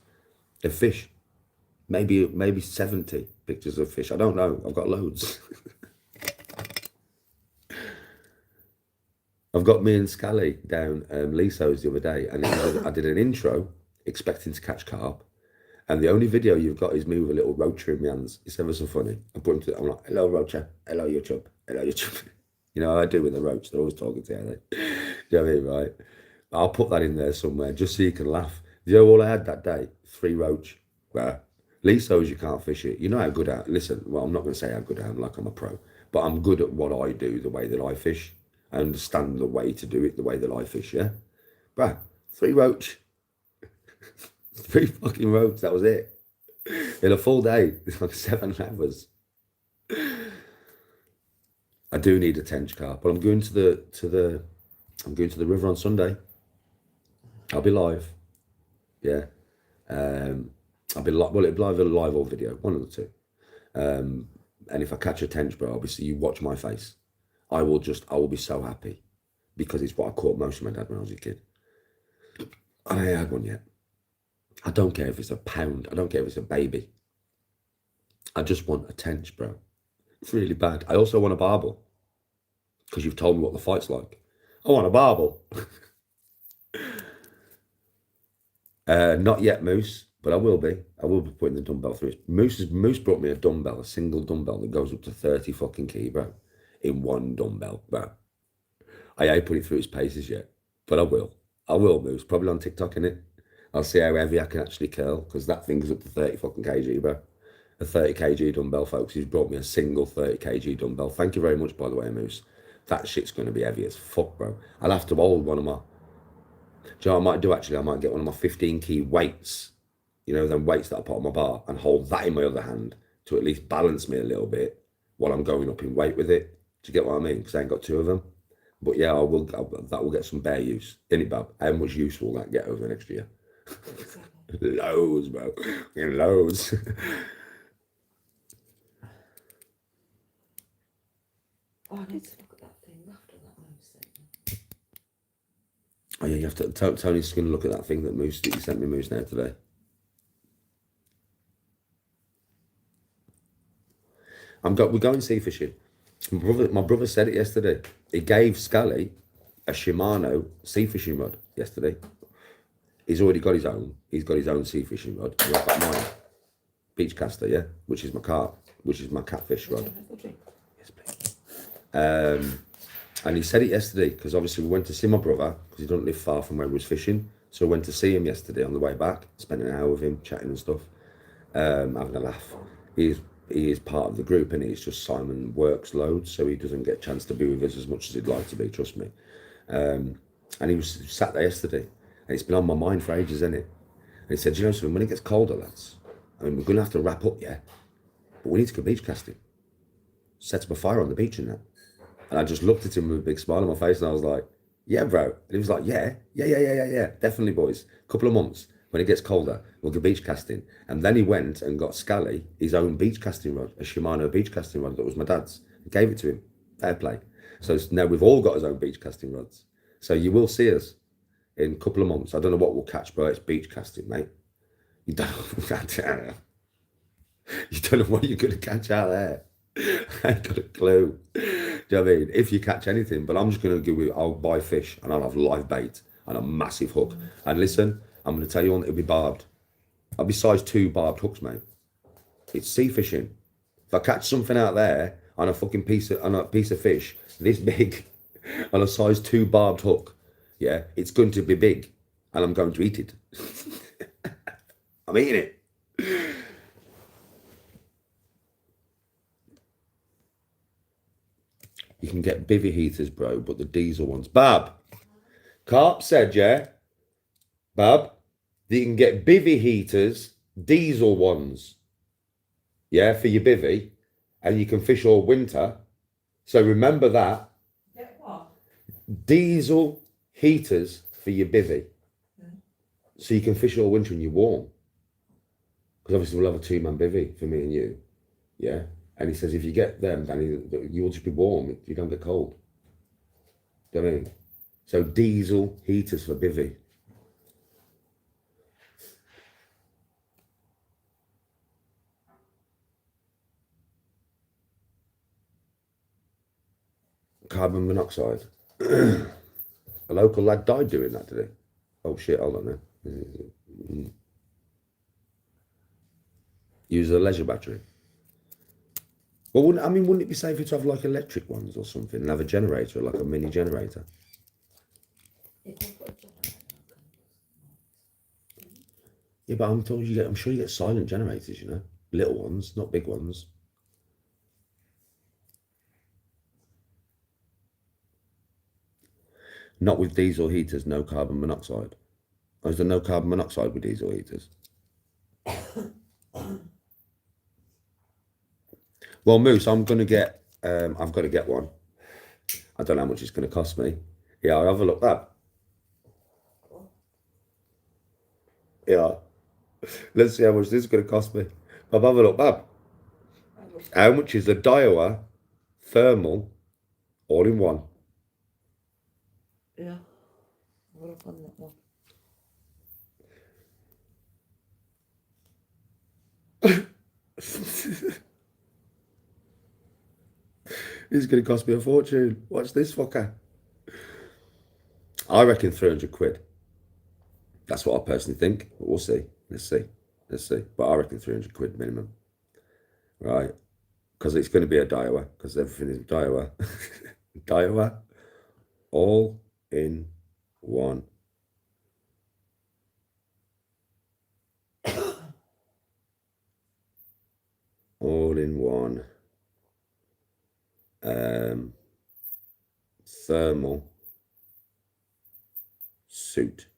of fish. Maybe 70 pictures of fish. I don't know. I've got loads. I've got me and Scally down Liso's the other day, and I did an intro expecting to catch carp, and the only video you've got is me with a little roacher in my hands. It's ever so funny. I put him to, I'm like, hello roacher, hello YouTube, hello YouTube. You know how I do with the roach, they're always talking to you, do you know what I mean, right? I'll put that in there somewhere just so you can laugh. You know all I had that day? 3 roach. Well, Liso's, you can't fish it. You know how good I, listen, well, I'm not going to say how good I am like I'm a pro, but I'm good at what I do, the way that I fish. I understand the way to do it, the way that I fish, yeah? Bruh, 3 roach. 3 fucking roach, that was it. In a full day, it's like 7 hours. I do need a tench carp, but I'm going to the river on Sunday. I'll be live. Yeah. I'll be live, well, it'll be either live or video, one of the two. And if I catch a tench, bro, obviously you watch my face. I will be so happy because it's what I caught most of my dad when I was a kid. And I ain't had one yet. I don't care if it's a pound. I don't care if it's a baby. I just want a tench, bro. It's really bad. I also want a barbel because you've told me what the fight's like. I want a barbel. Not yet, Moose, but I will be. I will be putting the dumbbell through it. Moose brought me a dumbbell, a single dumbbell that goes up to 30 fucking key, bro. In one dumbbell, bro. I ain't put it through its paces yet, but I will. I will, Moose. Probably on TikTok, innit? I'll see how heavy I can actually curl, because that thing's up to 30 fucking kg, bro. A 30 kg dumbbell, folks. He's brought me a single 30 kg dumbbell. Thank you very much, by the way, Moose. That shit's going to be heavy as fuck, bro. I'll have to hold one of my... Do you know what I might do, actually? I might get one of my 15 key weights, you know, them weights that I put on my bar, and hold that in my other hand to at least balance me a little bit while I'm going up in weight with it. Do you get what I mean? Because I ain't got 2 of them. But yeah, that will get some bare use. Innit, Bab? How much use will that get over the next year? Loads, bro. Loads. Oh, I need to look at that thing after that Moose. Oh yeah, you have to. Tony's going to look at that thing that you sent me, Moose, now today. We're going sea fishing. My brother said it yesterday. He gave Scally a Shimano sea fishing rod yesterday. He's already got his own. He's got his own sea fishing rod. I've got mine, Beachcaster, yeah, which is my catfish rod. Yes, please. And he said it yesterday because obviously we went to see my brother because he doesn't live far from where we was fishing. So we went to see him yesterday on the way back. Spent an hour with him chatting and stuff, having a laugh. He is part of the group, and it's just Simon works loads, so he doesn't get a chance to be with us as much as he'd like to be, trust me. And he was sat there yesterday, and it's been on my mind for ages, isn't it? And he said, you know something, when it gets colder, lads, I mean, we're going to have to wrap up, yeah, but we need to go beach casting. Set up a fire on the beach and that. And I just looked at him with a big smile on my face, and I was like, yeah, bro. And he was like, yeah, definitely, boys. Couple of months. When it gets colder, we'll go beach casting. And then he went and got Scally his own beach casting rod, a Shimano beach casting rod that was my dad's. He gave it to him. Fair play. So now we've all got his own beach casting rods. So you will see us in a couple of months. I don't know what we'll catch, but it's beach casting, mate. You don't know what you're going to catch out there. I ain't got a clue. Do you know what I mean? If you catch anything, but I'm just going to give you, I'll buy fish and I'll have live bait and a massive hook. And listen, I'm going to tell you one, it'll be barbed. I'll be size 2 barbed hooks, mate. It's sea fishing. If I catch something out there on a fucking piece of fish this big on a size 2 barbed hook, yeah, it's going to be big and I'm going to eat it. I'm eating it. You can get bivvy heaters, bro, but the diesel ones. Bab, Carp said, yeah, Bab, that you can get bivvy heaters, diesel ones. yeah, for your bivvy, and you can fish all winter. So remember that. Get what? Diesel heaters for your bivvy. So you can fish all winter and you're warm. Because obviously we'll have a 2-man bivvy for me and you. Yeah. And he says if you get them, Danny, you'll just be warm. You don't get cold. Do you know what I mean? So diesel heaters for bivvy. Carbon monoxide. A local lad died doing that, did he? Oh shit, hold on now. Use a leisure battery. Well, wouldn't it be safer to have like electric ones or something and have a generator, like a mini generator? Yeah, but I'm sure you get silent generators, you know, little ones, not big ones. Not with diesel heaters, no carbon monoxide. Or is there no carbon monoxide with diesel heaters? Well, Moose, I've got to get one. I don't know how much it's going to cost me. Yeah, I'll have a look that. Yeah. Let's see how much this is going to cost me. I'll have a look, Bab. How much is a Daiwa thermal all in one? Yeah. I'll look on that one. This is going to cost me a fortune. Watch this fucker. I reckon 300 quid. That's what I personally think. But we'll see. Let's see. But I reckon 300 quid minimum. Right? Because it's going to be a Daiwa. Because everything is Daiwa. Daiwa. All in one. All in one. Thermal suit.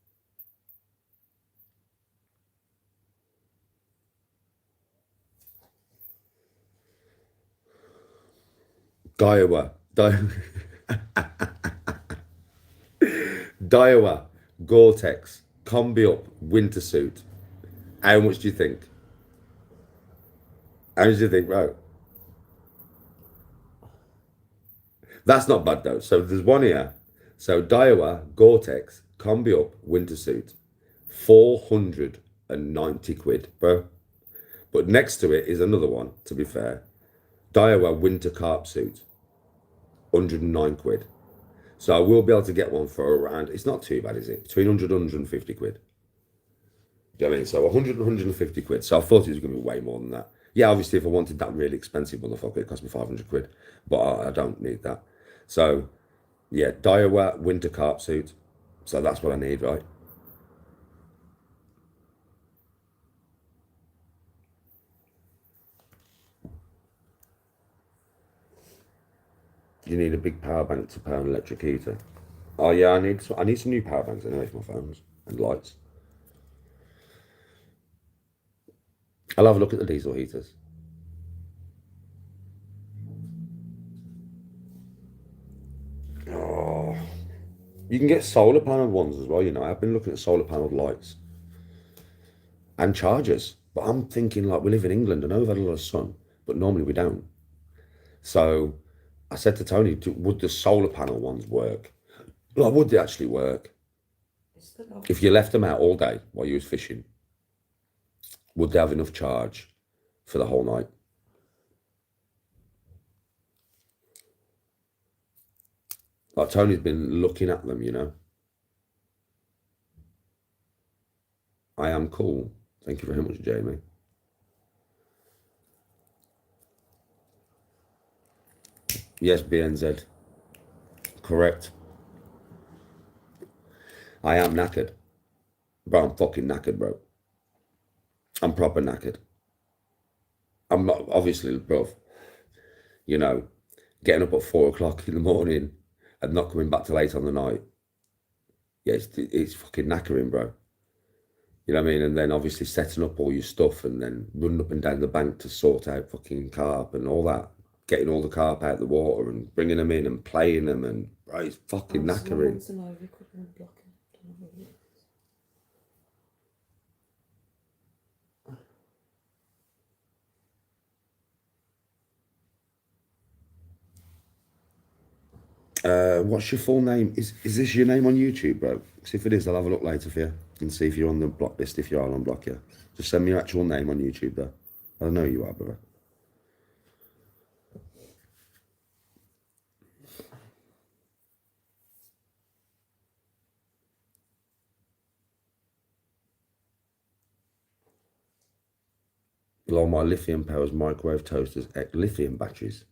Daiwa. Daiwa Gore-Tex Combi Up winter suit. How much do you think? How much do you think, right? That's not bad though. So there's one here. So Daiwa Gore-Tex Combi Up winter suit, 490 quid, bro. But next to it is another one, to be fair. Daiwa winter carp suit, 109 quid. So I will be able to get one for around, it's not too bad, is it? Between 100 and 150 quid. Do you know what I mean? So 100 and 150 quid. So I thought it was going to be way more than that. Yeah, obviously if I wanted that really expensive motherfucker, it cost me 500 quid. But I don't need that. So yeah, Daiwa winter carp suit. So that's what I need, right? You need a big power bank to power an electric heater. Oh yeah, I need some new power banks anyway for my phones and lights. I'll have a look at the diesel heaters. Oh, you can get solar panelled ones as well, you know. I've been looking at solar panelled lights and chargers. But I'm thinking like we live in England and we've had a lot of sun, but normally we don't. So I said to Tony, would the solar panel ones work? Like, would they actually work? If you left them out all day while you was fishing, would they have enough charge for the whole night? Like Tony's been looking at them, you know. I am cool. Thank you very much, Jamie. Yes, BNZ. Correct. I am knackered. Bro, I'm fucking knackered, bro. I'm proper knackered. I'm not, obviously, bro, you know, getting up at 4 o'clock in the morning and not coming back till 8 on the night. Yeah, it's fucking knackering, bro. You know what I mean? And then obviously setting up all your stuff and then running up and down the bank to sort out fucking carp and all that. Getting all the carp out of the water and bringing them in and playing them and bro, it's fucking knackering. What's your full name? Is this your name on YouTube, bro? Because if it is, I'll have a look later for you and see if you're on the block list. If you are, I'll unblock you. Just send me your actual name on YouTube, though. I don't know who you are, brother. Below my lithium powers microwave toasters, lithium batteries.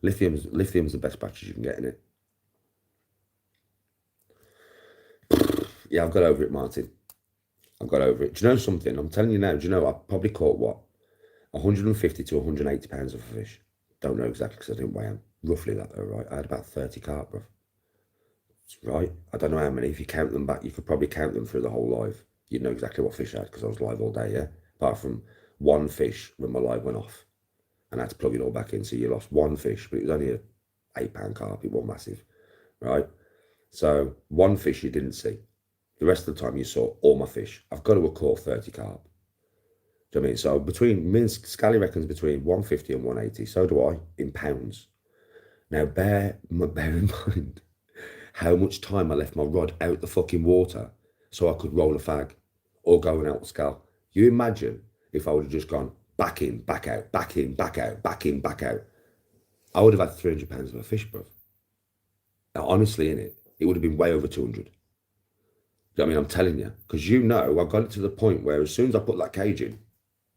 Lithium's the best batteries you can get in it. Yeah, I've got over it, Martin. I've got over it. Do you know something? I'm telling you now, do you know, I probably caught what? 150 to 180 pounds of fish. Don't know exactly because I didn't weigh them. Roughly that though, right? I had about 30 carp, bro. Right? I don't know how many. If you count them back, you could probably count them through the whole live. You'd know exactly what fish I had because I was live all day, yeah? Apart from one fish when my live went off. And I had to plug it all back in. So you lost one fish, but it was only a £8 carp. It wasn't massive, right? So one fish you didn't see. The rest of the time you saw all my fish. I've got to have caught 30 carp. Do you know what I mean? So between, me and Scally reckons between 150 and 180. So do I, in pounds. Now bear in mind how much time I left my rod out the fucking water so I could roll a fag or go and out the scal. You imagine if I would have just gone back in, back out, back in, back out, back in, back out. I would have had 300 pounds of a fish, bro. Now, honestly, in it would have been way over 200. Do you know what I mean? I'm telling you, because you know, I got it to the point where as soon as I put that cage in,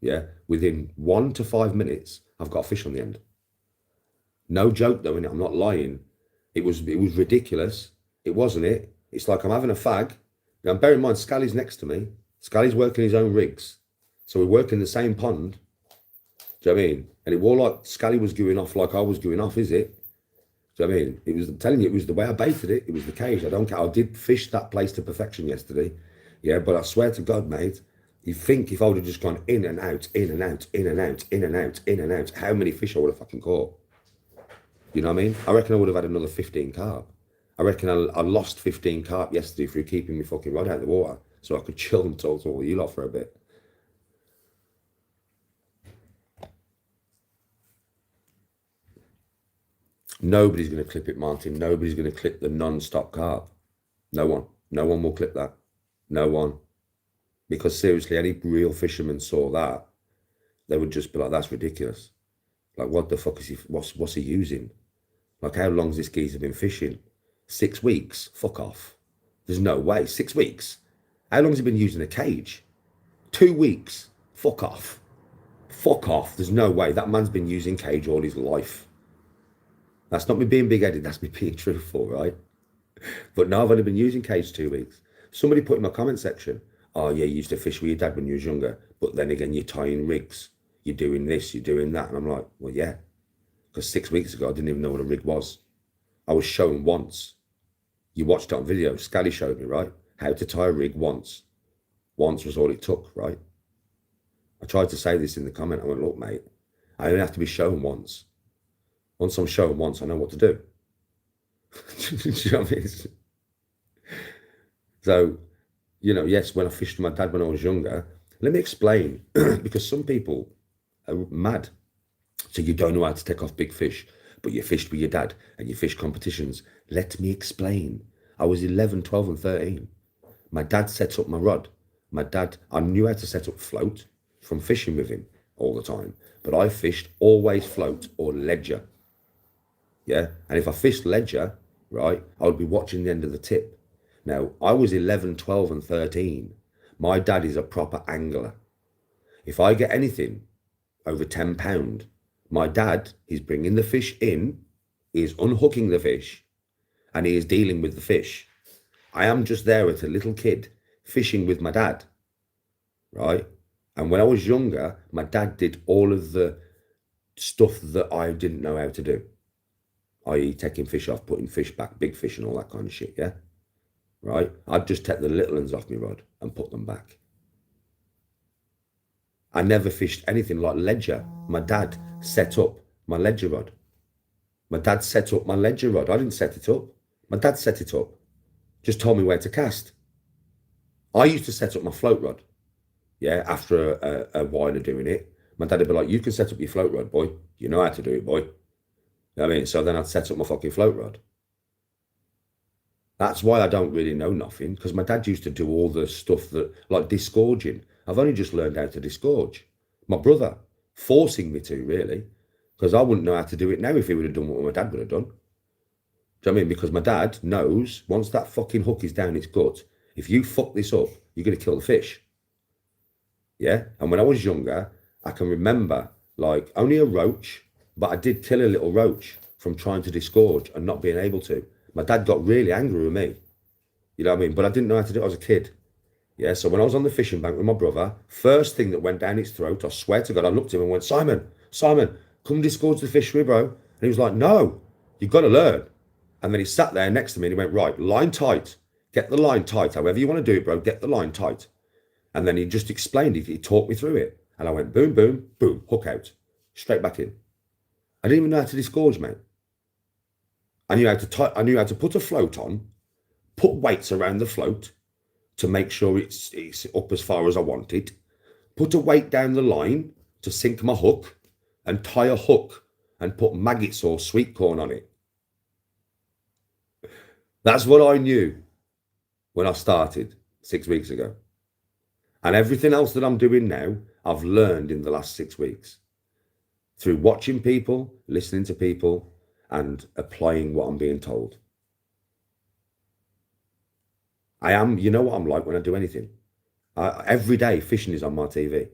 yeah, within 1 to 5 minutes, I've got a fish on the end. No joke though, innit? I'm not lying. It was ridiculous. It wasn't it. It's like I'm having a fag. Now, bear in mind, Scally's next to me. Scally's working his own rigs. So we work in the same pond. Do you know what I mean? And it was like Scally was going off like I was going off, is it? Do you know what I mean? It was, I'm telling you, it was the way I baited it. It was the cage. I don't care. I did fish that place to perfection yesterday. Yeah, but I swear to God, mate, you think if I would have just gone in and out, in and out, in and out, in and out, in and out, how many fish I would have fucking caught? You know what I mean? I reckon I would have had another 15 carp. I reckon I lost 15 carp yesterday through keeping me fucking rod out of the water so I could chill and talk to all you lot for a bit. Nobody's going to clip it, Martin. Nobody's going to clip the non-stop carp. No one. No one will clip that. No one. Because seriously, any real fisherman saw that, they would just be like, that's ridiculous. Like, what the fuck is he, what's he using? Like, how long's this geezer been fishing? 6 weeks? Fuck off. There's no way. 6 weeks? How long has he been using a cage? 2 weeks? Fuck off. Fuck off. There's no way. That man's been using cage all his life. That's not me being big-headed, that's me being truthful, right? But now I've only been using cage 2 weeks. Somebody put in my comment section, oh yeah, you used to fish with your dad when you was younger, but then again, you're tying rigs, you're doing this, you're doing that. And I'm like, well, yeah. Because 6 weeks ago, I didn't even know what a rig was. I was shown once. You watched it on video, Scally showed me, right? How to tie a rig once. Once was all it took, right? I tried to say this in the comment, I went, look, mate, I only have to be shown once. Once I'm shown once, I know what to do. Do you know what I mean? So, you know, yes, when I fished with my dad when I was younger, let me explain, because some people are mad. So you don't know how to take off big fish, but you fished with your dad and you fish competitions. Let me explain. I was 11, 12 and 13. My dad set up my rod. My dad, I knew how to set up float from fishing with him all the time, but I fished always float or ledger. Yeah, and if I fished ledger, right, I would be watching the end of the tip. Now, I was 11, 12 and 13. My dad is a proper angler. If I get anything over £10, my dad is bringing the fish in, he is unhooking the fish, and he is dealing with the fish. I am just there as a little kid fishing with my dad, right? And when I was younger, my dad did all of the stuff that I didn't know how to do. I.e. taking fish off, putting fish back, big fish and all that kind of shit, yeah? right? I'd just take the little ones off my rod and put them back. I never fished anything like ledger. My dad set up my ledger rod. My dad set up my ledger rod. I didn't set it up. My dad set it up. Just told me where to cast. I used to set up my float rod. Yeah, after a while of doing it, my dad would be like, you can set up your float rod, boy. You know how to do it, boy. You know what I mean? So then I'd set up my fucking float rod. That's why I don't really know nothing, because my dad used to do all the stuff that, like disgorging. I've only just learned how to disgorge. My brother, forcing me to, really, because I wouldn't know how to do it now if he would have done what my dad would have done. Do you know what I mean? Because my dad knows once that fucking hook is down its gut, if you fuck this up, you're going to kill the fish. Yeah? And when I was younger, I can remember, like, only a roach, but I did kill a little roach from trying to disgorge and not being able to. My dad got really angry with me. You know what I mean? But I didn't know how to do it as a kid. Yeah, so when I was on the fishing bank with my brother, first thing that went down his throat, I swear to God, I looked at him and went, Simon, come disgorge the fish for me, bro. And he was like, no, you've got to learn. And then he sat there next to me and he went, right, line tight. Get the line tight. However you want to do it, bro, get the line tight. And then he just explained it. He taught me through it. And I went, boom, boom, boom, hook out. Straight back in. I didn't even know how to disgorge, mate. I knew how to put a float on, put weights around the float to make sure it's up as far as I want it, put a weight down the line to sink my hook, and tie a hook and put maggots or sweet corn on it. That's what I knew when I started 6 weeks ago. And everything else that I'm doing now, I've learned in the last 6 weeks through watching people, listening to people, and applying what I'm being told. You know what I'm like when I do anything. Every day fishing is on my TV.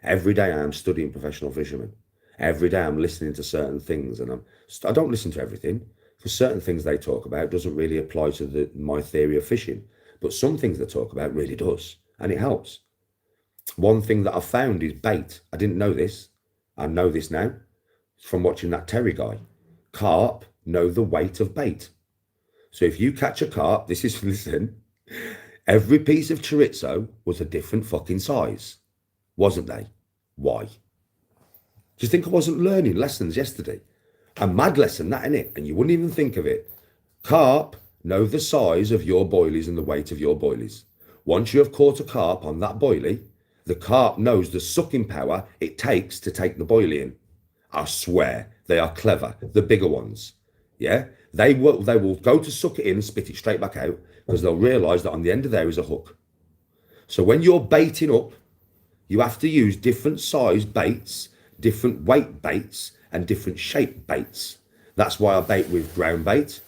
Every day I am studying professional fishermen. Every day I'm listening to certain things, and I don't listen to everything, because certain things they talk about doesn't really apply to my theory of fishing. But some things they talk about really does, and it helps. One thing that I've found is bait. I didn't know this. I know this now from watching that Terry guy. Carp know the weight of bait. So if you catch a carp, listen, every piece of chorizo was a different fucking size, wasn't they? Why? Do you think I wasn't learning lessons yesterday? A mad lesson, that, innit? And you wouldn't even think of it. Carp know the size of your boilies and the weight of your boilies. Once you have caught a carp on that boilie, the carp knows the sucking power it takes to take the boilie in. I swear, they are clever, the bigger ones. Yeah? They will go to suck it in and spit it straight back out, because they'll realise that on the end of there is a hook. So when you're baiting up, you have to use different size baits, different weight baits, and different shape baits. That's why I bait with ground bait,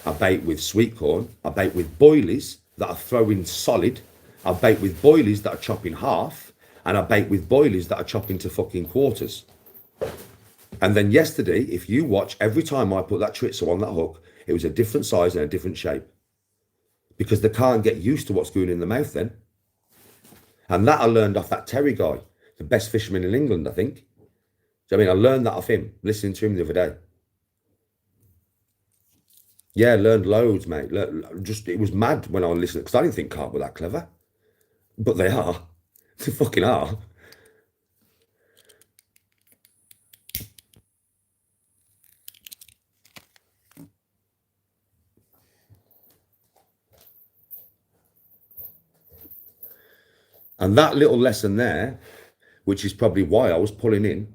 I bait with sweet corn, I bait with boilies that are throwing solid, I bait with boilies that are chopping half, and I bait with boilies that are chopping to fucking quarters. And then yesterday, if you watch, every time I put that chorizo on that hook, it was a different size and a different shape. Because they can't get used to what's going in the mouth then. And that I learned off that Terry guy, the best fisherman in England, I think. So, I mean, I learned that off him, listening to him the other day. Yeah, learned loads, mate. It was mad when I was listening, because I didn't think carp were that clever. But they are. They fucking are. And that little lesson there, which is probably why I was pulling in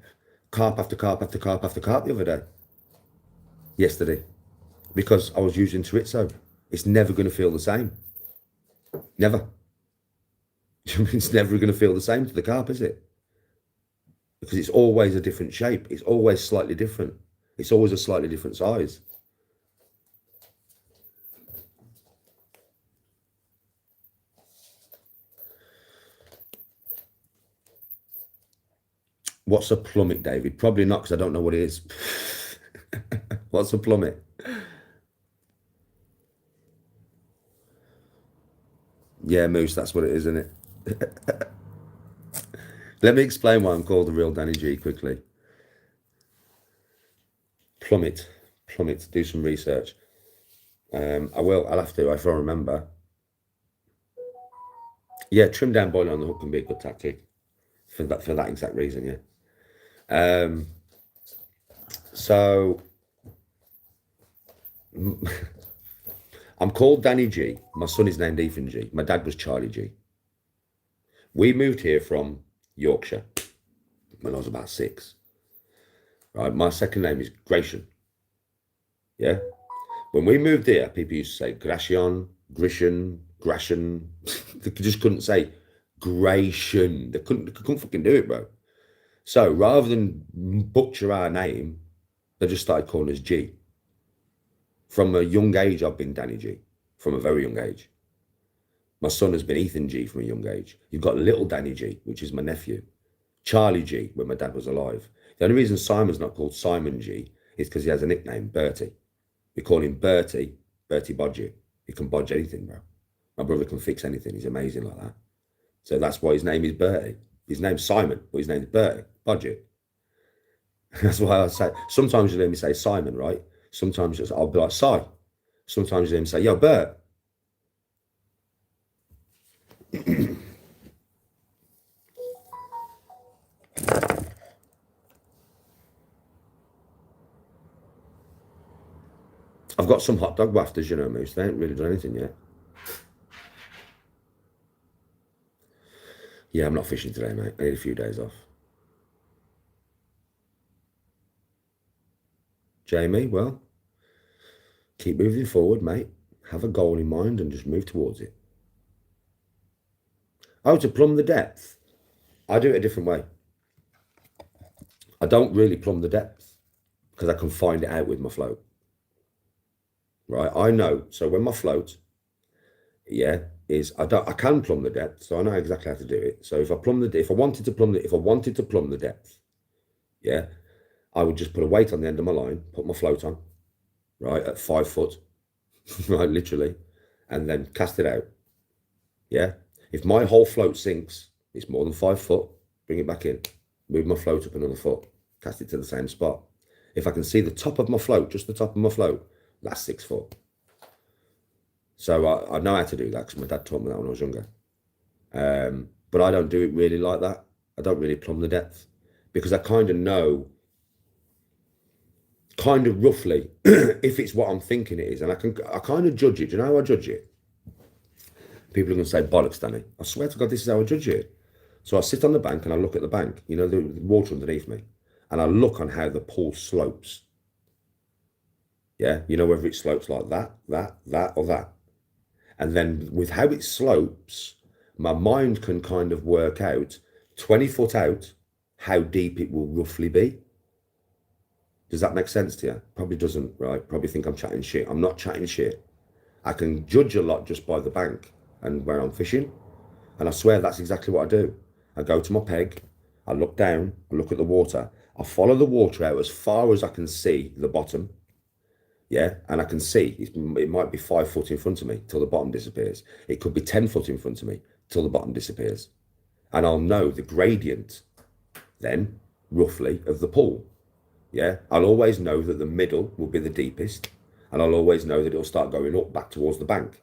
carp after carp after carp after carp the other day, yesterday, because I was using chorizo. It's never going to feel the same. Never. It's never going to feel the same to the carp, is it? Because it's always a different shape. It's always slightly different. It's always a slightly different size. What's a plummet, David? Probably not, because I don't know what it is. What's a plummet? Yeah, Moose, that's what it is, isn't it? Let me explain why I'm called the real Danny G quickly. Plummet, do some research. I'll have to, if I remember. Yeah, trim down boiling on the hook can be a good tactic for that exact reason. Yeah. So I'm called Danny G. My son is named Ethan G. My dad was Charlie G. We moved here from Yorkshire when I was about 6. Right. My second name is Gratian. Yeah. When we moved here, people used to say Gratian, Gratian. They just couldn't say Gratian. They couldn't fucking do it, bro. So rather than butcher our name, they just started calling us G. From a young age, I've been Danny G. From a very young age. My son has been Ethan G from a young age. You've got little Danny G, which is my nephew. Charlie G, when my dad was alive. The only reason Simon's not called Simon G is because he has a nickname, Bertie. We call him Bertie Bodgy. He can bodge anything, bro. My brother can fix anything. He's amazing like that. So that's why his name is Bertie. His name's Simon, but his name's Bertie Bodgy. That's why I say, sometimes you hear me say Simon, right? Sometimes I'll be like, Si. Sometimes you hear me say, yo, Bert. I've got some hot dog wafters, you know, Moose. They ain't really done anything yet. Yeah, I'm not fishing today, mate. I need a few days off. Jamie, well, keep moving forward, mate. Have a goal in mind and just move towards it. Oh, to plumb the depth, I do it a different way. I don't really plumb the depth because I can find it out with my float. Right, I know. So when my float, yeah, is I can plumb the depth, so I know exactly how to do it. So if I wanted to plumb the depth, yeah, I would just put a weight on the end of my line, put my float on, right, at 5 foot, right, literally, and then cast it out. Yeah. If my whole float sinks, it's more than 5 foot, bring it back in, move my float up another foot, cast it to the same spot. If I can see the top of my float, just the top of my float, that's 6 foot. So I know how to do that because my dad taught me that when I was younger. But I don't do it really like that. I don't really plumb the depth because I kind of know, kind of roughly, if it's what I'm thinking it is. And I kind of judge it. Do you know how I judge it? People are going to say, bollocks, Danny. I swear to God, this is how I judge it. So I sit on the bank and I look at the bank, you know, the water underneath me. And I look on how the pool slopes. Yeah, you know, whether it slopes like that, or that. And then with how it slopes, my mind can kind of work out 20 foot out how deep it will roughly be. Does that make sense to you? Probably doesn't, right? Probably think I'm chatting shit. I'm not chatting shit. I can judge a lot just by the bank and where I'm fishing. And I swear that's exactly what I do. I go to my peg, I look down, I look at the water. I follow the water out as far as I can see the bottom. Yeah, and I can see it might be 5 foot in front of me till the bottom disappears. It could be 10 foot in front of me till the bottom disappears. And I'll know the gradient then, roughly, of the pool. Yeah, I'll always know that the middle will be the deepest. And I'll always know that it'll start going up back towards the bank.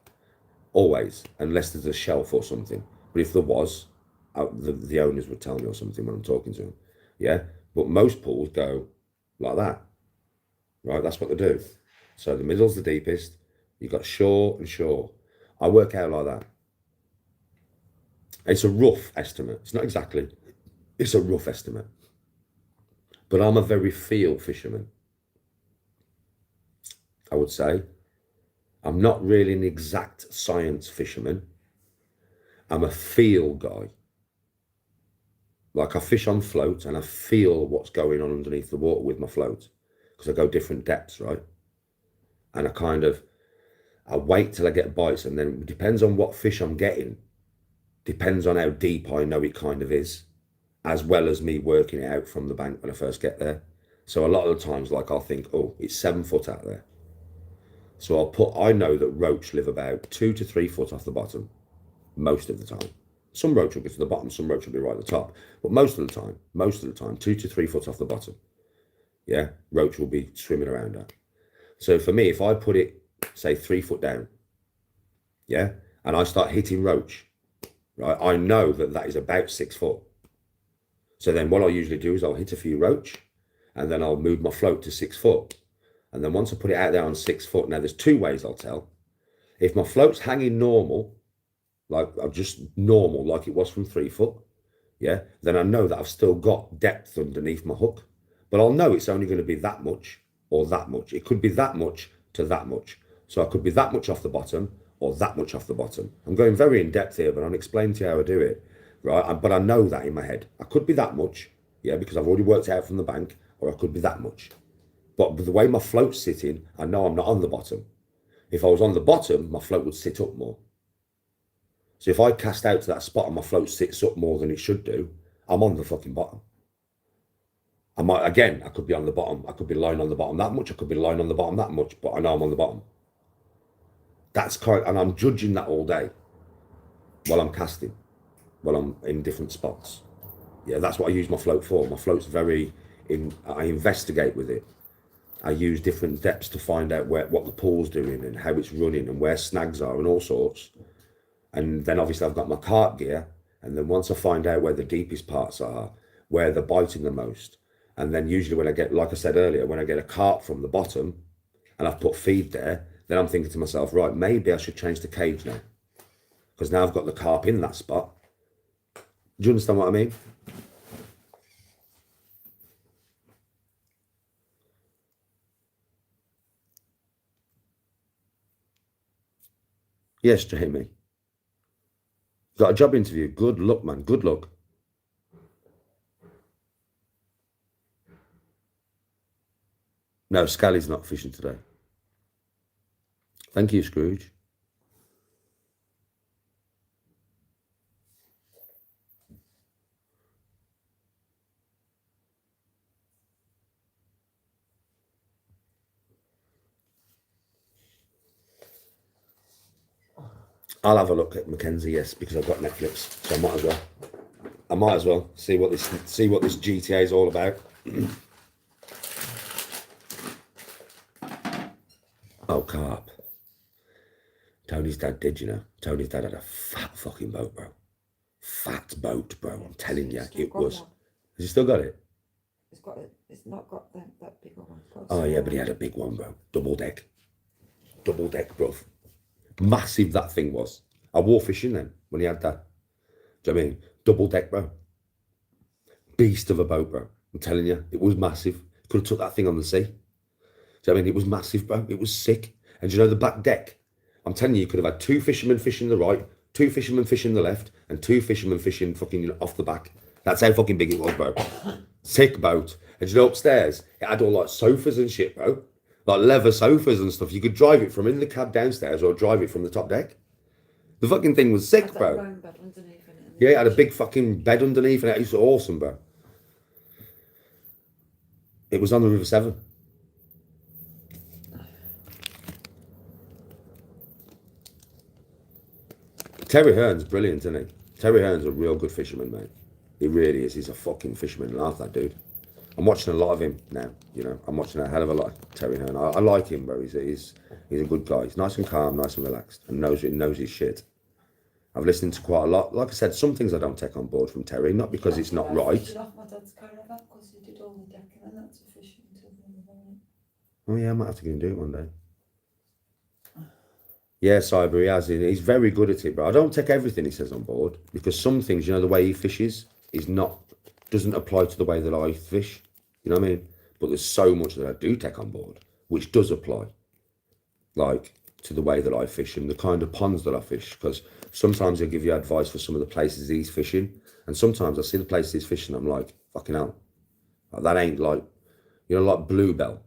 Always, unless there's a shelf or something. But if there was, the owners would tell me or something when I'm talking to them. Yeah, but most pools go like that. Right, that's what they do. So the middle's the deepest. You've got shore and shore. I work out like that. It's a rough estimate. It's not exactly. It's a rough estimate. But I'm a very feel fisherman. I would say. I'm not really an exact science fisherman. I'm a feel guy. Like I fish on float and I feel what's going on underneath the water with my float. Because I go different depths, right? And I wait till I get bites, and then it depends on what fish I'm getting. Depends on how deep I know it kind of is, as well as me working it out from the bank when I first get there. So a lot of the times, like I'll think, oh, it's 7 foot out there. So I know that roach live about 2 to 3 foot off the bottom, most of the time. Some roach will get to the bottom, some roach will be right at the top. But most of the time, 2 to 3 foot off the bottom. Yeah, roach will be swimming around that. So for me, if I put it, say 3 foot down, yeah, and I start hitting roach, right? I know that that is about 6 foot. So then what I'll usually do is I'll hit a few roach and then I'll move my float to 6 foot. And then once I put it out there on 6 foot, now there's two ways I'll tell. If my float's hanging normal, like just normal, like it was from 3 foot, yeah, then I know that I've still got depth underneath my hook. But I'll know it's only going to be that much or that much. It could be that much to that much. So I could be that much off the bottom or that much off the bottom. I'm going very in depth here, but I'll explain to you how I do it, right? But I know that in my head. I could be that much, yeah, because I've already worked it out from the bank, or I could be that much. But with the way my float's sitting, I know I'm not on the bottom. If I was on the bottom, my float would sit up more. So if I cast out to that spot and my float sits up more than it should do, I'm on the fucking bottom. I could be on the bottom. I could be lying on the bottom that much. I could be lying on the bottom that much, but I know I'm on the bottom. And I'm judging that all day while I'm casting, while I'm in different spots. Yeah, that's what I use my float for. My float's I investigate with it. I use different depths to find out what the pool's doing and how it's running and where snags are and all sorts. And then obviously I've got my carp gear. And then once I find out where the deepest parts are, where they're biting the most, and then usually when I get, like I said earlier, when I get a carp from the bottom and I've put feed there, then I'm thinking to myself, right, maybe I should change the cage now. Because now I've got the carp in that spot. Do you understand what I mean? Yes, Jamie. Got a job interview. Good luck, man. Good luck. No, Scally's not fishing today. Thank you, Scrooge. I'll have a look at Mackenzie, yes, because I've got Netflix, so I might as well see what this GTA is all about. Oh, carp. Tony's dad did, you know. Tony's dad had a fat fucking boat, bro. Fat boat, bro. I'm telling you, it was. Has he still got it? It's not got that big one. Oh yeah, but he had a big one, bro. Double deck, bro. Massive that thing was. I wore fishing then when he had that. Do you know what I mean? Double deck, bro. Beast of a boat, bro. I'm telling you, it was massive. Could have took that thing on the sea. Do you know what I mean? It was massive, bro. It was sick. And do you know the back deck? I'm telling you, you could have had 2 fishermen fishing the right, 2 fishermen fishing the left, and 2 fishermen fishing fucking off the back. That's how fucking big it was, bro. Sick boat. And you know upstairs, it had all like sofas and shit, bro. Like leather sofas and stuff. You could drive it from in the cab downstairs or drive it from the top deck. The fucking thing was sick, bro. Yeah, it had a big fucking bed underneath and it was awesome, bro. It was on the River Severn. Terry Hearn's brilliant, isn't he? Terry Hearn's a real good fisherman, mate. He really is. He's a fucking fisherman and half that dude. I'm watching a lot of him now, you know. I'm watching a hell of a lot of Terry Hearn. I like him, bro. He's a good guy. He's nice and calm, nice and relaxed, and knows his shit. I've listened to quite a lot. Like I said, some things I don't take on board from Terry, not because it's not right. Oh yeah, I might have to go and do it one day. Yeah, Cyber, he has. He's very good at it, bro. I don't take everything he says on board because some things, you know, the way he fishes doesn't apply to the way that I fish. You know what I mean? But there's so much that I do take on board, which does apply, like to the way that I fish and the kind of ponds that I fish. Because sometimes he'll give you advice for some of the places he's fishing, and sometimes I see the places he's fishing, I'm like, fucking hell, like, that ain't like, you know, like Bluebell.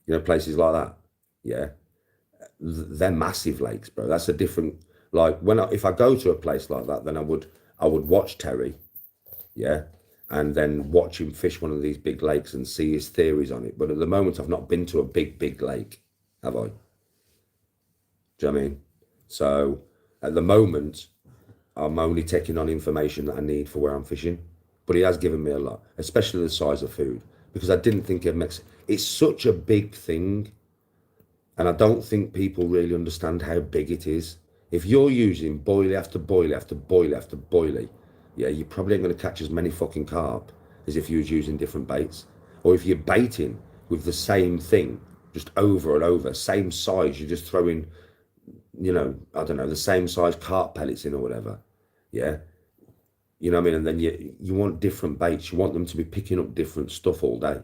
You know, places like that. Yeah. They're massive lakes, bro. That's a different, like if I go to a place like that, then I would watch Terry, yeah, and then watch him fish one of these big lakes and see his theories on it. But at the moment, I've not been to a big lake, have I? Do you know what I mean? So at the moment, I'm only taking on information that I need for where I'm fishing. But he has given me a lot, especially the size of food, because I didn't think it makes. It's such a big thing. And I don't think people really understand how big it is. If you're using boilie after boilie after boilie after boilie, yeah, you probably ain't going to catch as many fucking carp as if you was using different baits. Or if you're baiting with the same thing, just over and over, same size, you're just throwing, you know, I don't know, the same size carp pellets in or whatever, yeah? You know what I mean? And then you want different baits. You want them to be picking up different stuff all day,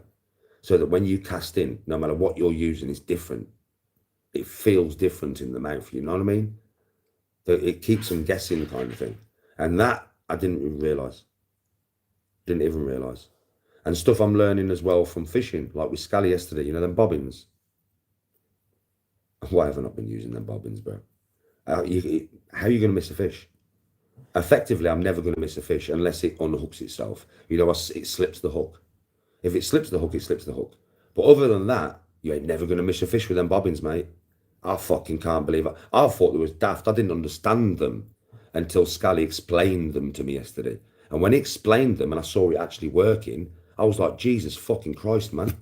so that when you cast in, no matter what you're using, is different. It feels different in the mouth, you know what I mean? That it keeps them guessing, kind of thing. And that I didn't even realise. Didn't even realise. And stuff I'm learning as well from fishing, like with Scally yesterday, you know, them bobbins. Why have I not been using them bobbins, bro? How are you going to miss a fish? Effectively, I'm never going to miss a fish unless it unhooks itself. You know, it slips the hook. If it slips the hook, it slips the hook. But other than that, you ain't never going to miss a fish with them bobbins, mate. I fucking can't believe it. I thought they was daft. I didn't understand them until Scally explained them to me yesterday. And when he explained them and I saw it actually working, I was like, Jesus fucking Christ, man.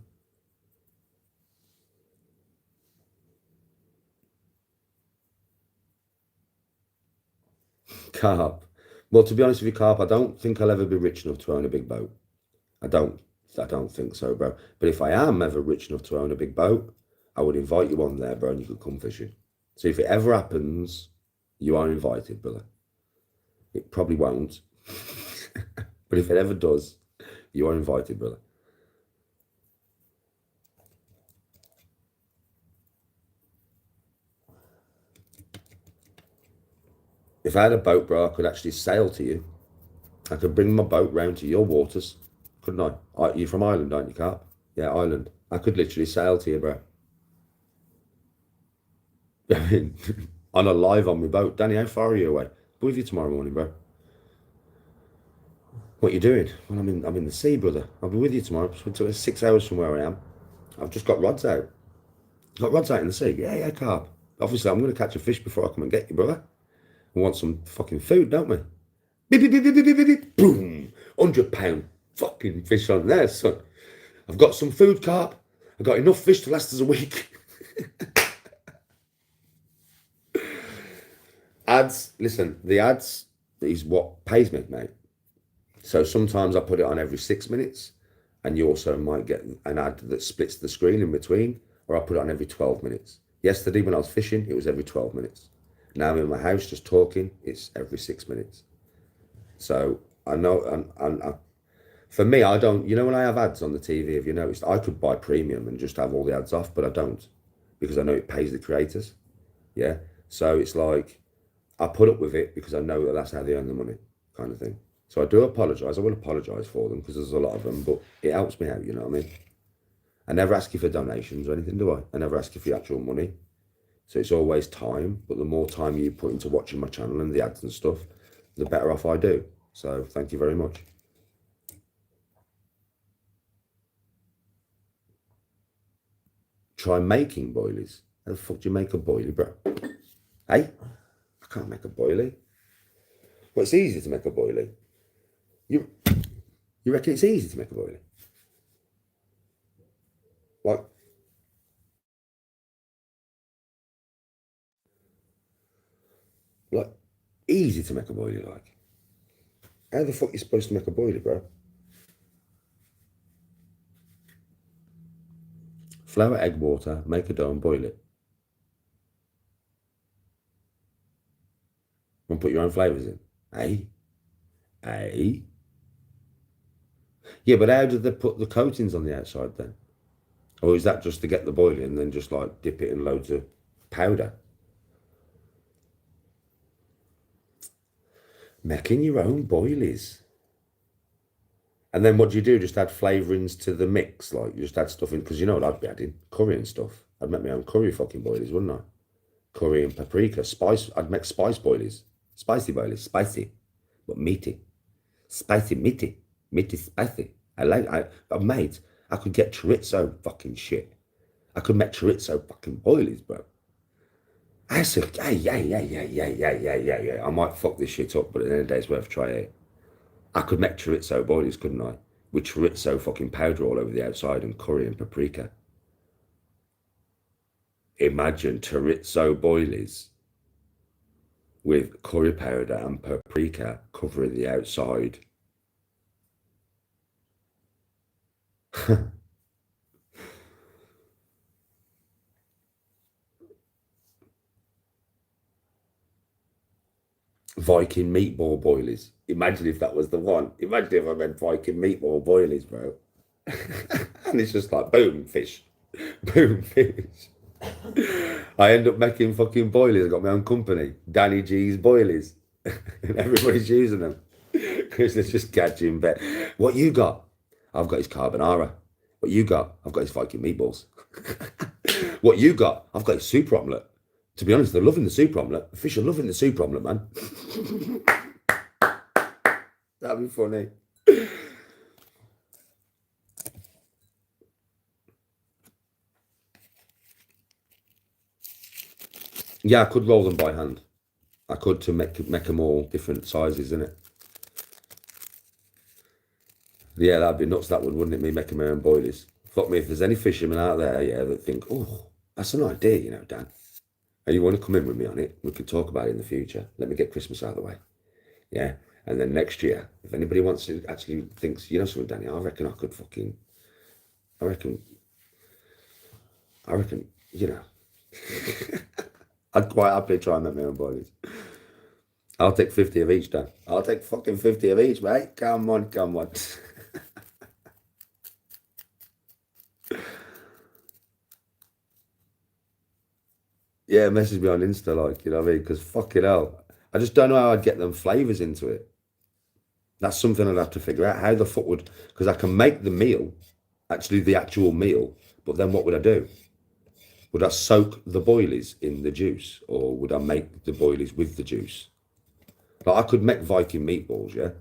Carp. Well, to be honest with you, Carp, I don't think I'll ever be rich enough to own a big boat. I don't think so, bro. But if I am ever rich enough to own a big boat, I would invite you on there, bro, and you could come fishing. So if it ever happens, you are invited, brother. It probably won't. But if it ever does, you are invited, brother. If I had a boat, bro, I could actually sail to you. I could bring my boat round to your waters, couldn't I? You're from Ireland, aren't you, Carp? Yeah, Ireland. I could literally sail to you, bro. I mean, on a live on my boat. Danny, how far are you away? I'll be with you tomorrow morning, bro. What are you doing? Well, I'm in the sea, brother. I'll be with you tomorrow. It's 6 hours from where I am. I've just got rods out. Got rods out in the sea. Yeah, Carp. Obviously, I'm going to catch a fish before I come and get you, brother. We want some fucking food, don't we? Beep, beep, beep, beep, beep, beep, beep. Boom. £100 fucking fish on there, son. I've got some food, Carp. I've got enough fish to last us a week. Ads, listen, the ads is what pays me, mate. So sometimes I put it on every 6 minutes, and you also might get an ad that splits the screen in between, or I put it on every 12 minutes. Yesterday when I was fishing, it was every 12 minutes. Now I'm in my house just talking, it's every 6 minutes. So I know, and for me, I don't, you know, when I have ads on the TV, have you noticed, I could buy premium and just have all the ads off, but I don't, because I know it pays the creators. Yeah. So it's like, I put up with it because I know that that's how they earn the money, kind of thing. So I do apologise. I will apologise for them because there's a lot of them, but it helps me out, you know what I mean? I never ask you for donations or anything, do I? I never ask you for your actual money. So it's always time, but the more time you put into watching my channel and the ads and stuff, the better off I do. So thank you very much. Try making boilies. How the fuck do you make a boilie, bro? Hey? I can't make a boilie. Well, it's easy to make a boilie. You reckon it's easy to make a boilie? Like easy to make a boilie, like? How the fuck are you supposed to make a boilie, bro? Flour, egg, water, make a dough and boil it. And put your own flavours in. Eh? Yeah, but how did they put the coatings on the outside then? Or is that just to get the boilie and then just like dip it in loads of powder? Making your own boilies. And then what do you do? Just add flavourings to the mix? Like, you just add stuff in? Because you know what I'd be adding? Curry and stuff. I'd make my own curry fucking boilies, wouldn't I? Curry and paprika. Spice. I'd make spice boilies. Spicy boilies. Spicy. But meaty. Spicy, meaty. Meaty, spicy. Mate, I could get chorizo fucking shit. I could make chorizo fucking boilies, bro. I said, yeah. I might fuck this shit up, but at the end of the day, it's worth trying it. I could make chorizo boilies, couldn't I? With chorizo fucking powder all over the outside and curry and paprika. Imagine chorizo boilies. with curry powder and paprika covering the outside. Viking meatball boilies. Imagine if that was the one. Imagine if I meant Viking meatball boilies, bro. And it's just like boom, fish. Boom, fish. I end up making fucking boilies. I got my own company, Danny G's Boilies. And everybody's using them. Because they're just catching bet. What you got? I've got his carbonara. What you got? I've got his Viking meatballs. What you got? I've got his super omelette. To be honest, they're loving the super omelette. The fish are loving the super omelette, man. That'd be funny. Yeah, I could roll them by hand. I could to make them all different sizes, innit? Yeah, that'd be nuts, that would, wouldn't it? Me making my own boilies. Fuck me, if there's any fishermen out there, yeah, that think, oh, that's an idea, you know, Dan. And you want to come in with me on it, we could talk about it in the future. Let me get Christmas out of the way. Yeah. And then next year, if anybody wants to actually thinks, you know something, Danny, I reckon, you know, I'd quite happily try and make my own boilies. I'll take 50 of each, Dan. I'll take fucking 50 of each, mate. Come on, come on. Yeah, message me on Insta, like, you know what I mean? Because fucking hell, I just don't know how I'd get them flavours into it. That's something I'd have to figure out. How the fuck would, because I can make the meal, actually the actual meal, but then what would I do? Would I soak the boilies in the juice, or would I make the boilies with the juice? Like, I could make Viking meatballs, yeah,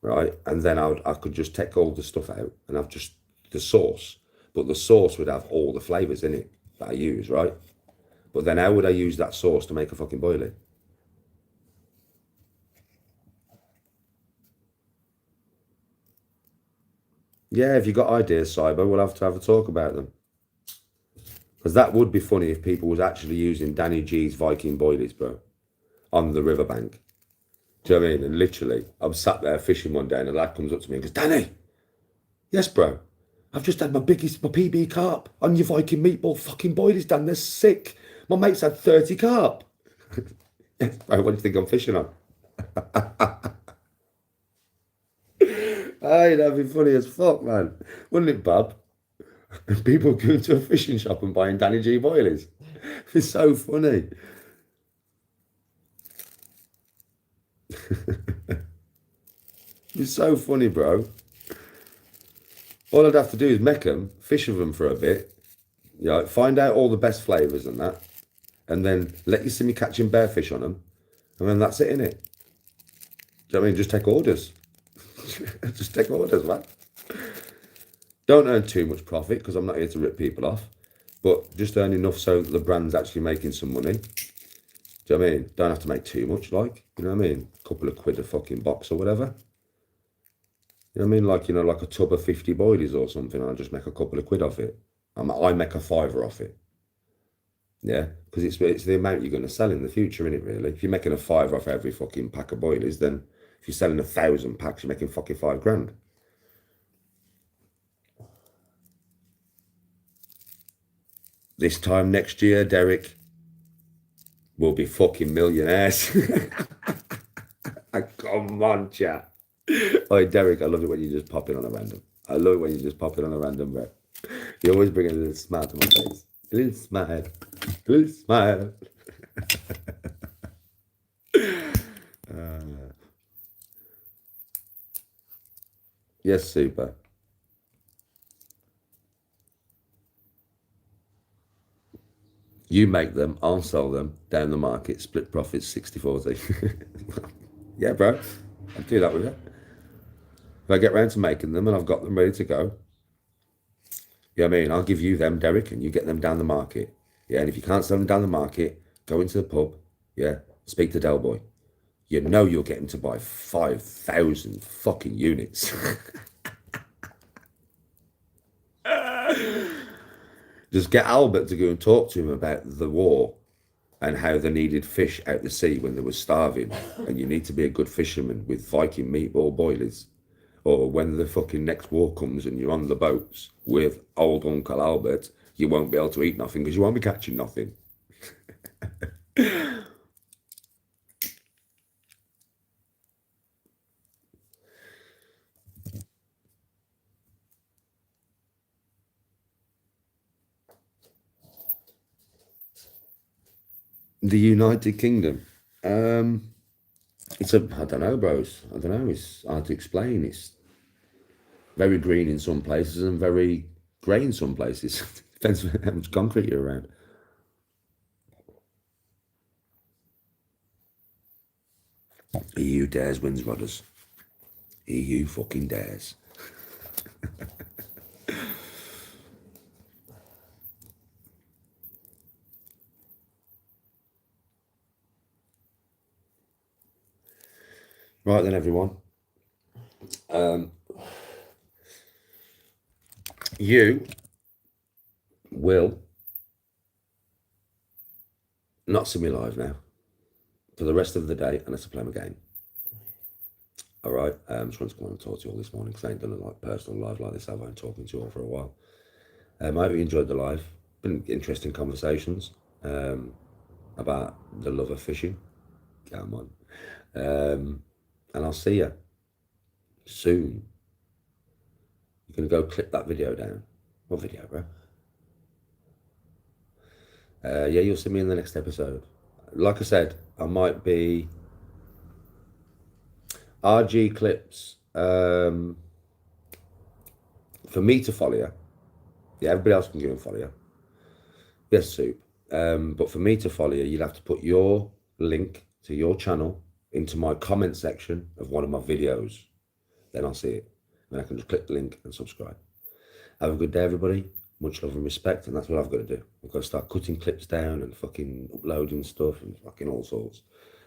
right, and then I could just take all the stuff out and have just the sauce, but the sauce would have all the flavours in it that I use, right? But then how would I use that sauce to make a fucking boilie? Yeah, if you got ideas, Cyber, we'll have to have a talk about them. Because that would be funny if people was actually using Danny G's Viking boilies, bro, on the riverbank. Do you know what I mean? And literally, I'm sat there fishing one day and a lad comes up to me and goes, Danny, yes, bro, I've just had my PB carp on your Viking meatball fucking boilies, Dan. They're sick. My mate's had 30 carp. Yes, bro, what do you think I'm fishing on? Hey, that'd be funny as fuck, man. Wouldn't it, Bob? People going to a fishing shop and buying Danny G boilies. It's so funny. It's so funny, bro. All I'd have to do is make them, fish with them for a bit, you know, find out all the best flavours and that, and then let you see me catching bearfish on them, and then that's it, innit? Do you know what I mean? Just take orders. Just take orders, man. Don't earn too much profit, because I'm not here to rip people off, but just earn enough so that the brand's actually making some money. Do you know what I mean? Don't have to make too much, like, you know what I mean? A couple of quid a fucking box or whatever. You know what I mean? Like, you know, like a tub of 50 boilies or something, I'll just make a couple of quid off it. I make a fiver off it. Yeah, because it's the amount you're going to sell in the future, innit, really? If you're making a fiver off every fucking pack of boilies, then if you're selling 1,000 packs, you're making fucking £5,000. This time next year, Derek, we'll be fucking millionaires. Come on, chat. Oh, Derek, I love it when you just pop in on a random. I love it when you just pop in on a random, bro. You always bring a little smile to my face. A little smile. A little smile. Yes, super. You make them, I'll sell them down the market, split profits 60-40. Yeah, bro. I'll do that with you. If I get round to making them and I've got them ready to go, you know what I mean? I'll give you them, Derek, and you get them down the market. Yeah, and if you can't sell them down the market, go into the pub, yeah, speak to Del Boy. You know you'll get him to buy 5,000 fucking units. Just get Albert to go and talk to him about the war and how they needed fish out the sea when they were starving, and you need to be a good fisherman with Viking meatball boilies, or when the fucking next war comes and you're on the boats with old Uncle Albert, you won't be able to eat nothing because you won't be catching nothing. The United Kingdom. It's I don't know, bros. I don't know. It's hard to explain. It's very green in some places and very grey in some places. Depends how much concrete you're around. EU dares wins, Rodders. EU fucking dares. Right then, everyone. You will not see me live now for the rest of the day unless I play my game. All right. Just wanted to come on and talk to you all this morning because I ain't done a personal live like this. I've been talking to you all for a while. I hope you enjoyed the live. Been interesting conversations about the love of fishing. Come on. And I'll see you soon. You're going to go clip that video down. What video, bro? Yeah, you'll see me in the next episode. Like I said, I might be RG clips for me to follow you. Yeah, everybody else can go and follow you. Yes, Soup. But for me to follow you, you'd have to put your link to your channel into my comment section of one of my videos. Then I'll see it. And I can just click the link and subscribe. Have a good day, everybody. Much love and respect. And that's what I've got to do. I've got to start cutting clips down and fucking uploading stuff and fucking all sorts.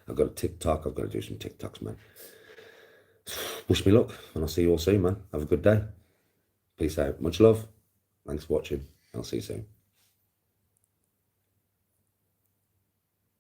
I've got a TikTok. I've got to do some TikToks, man. Wish me luck. And I'll see you all soon, man. Have a good day. Peace out. Much love. Thanks for watching. I'll see you soon.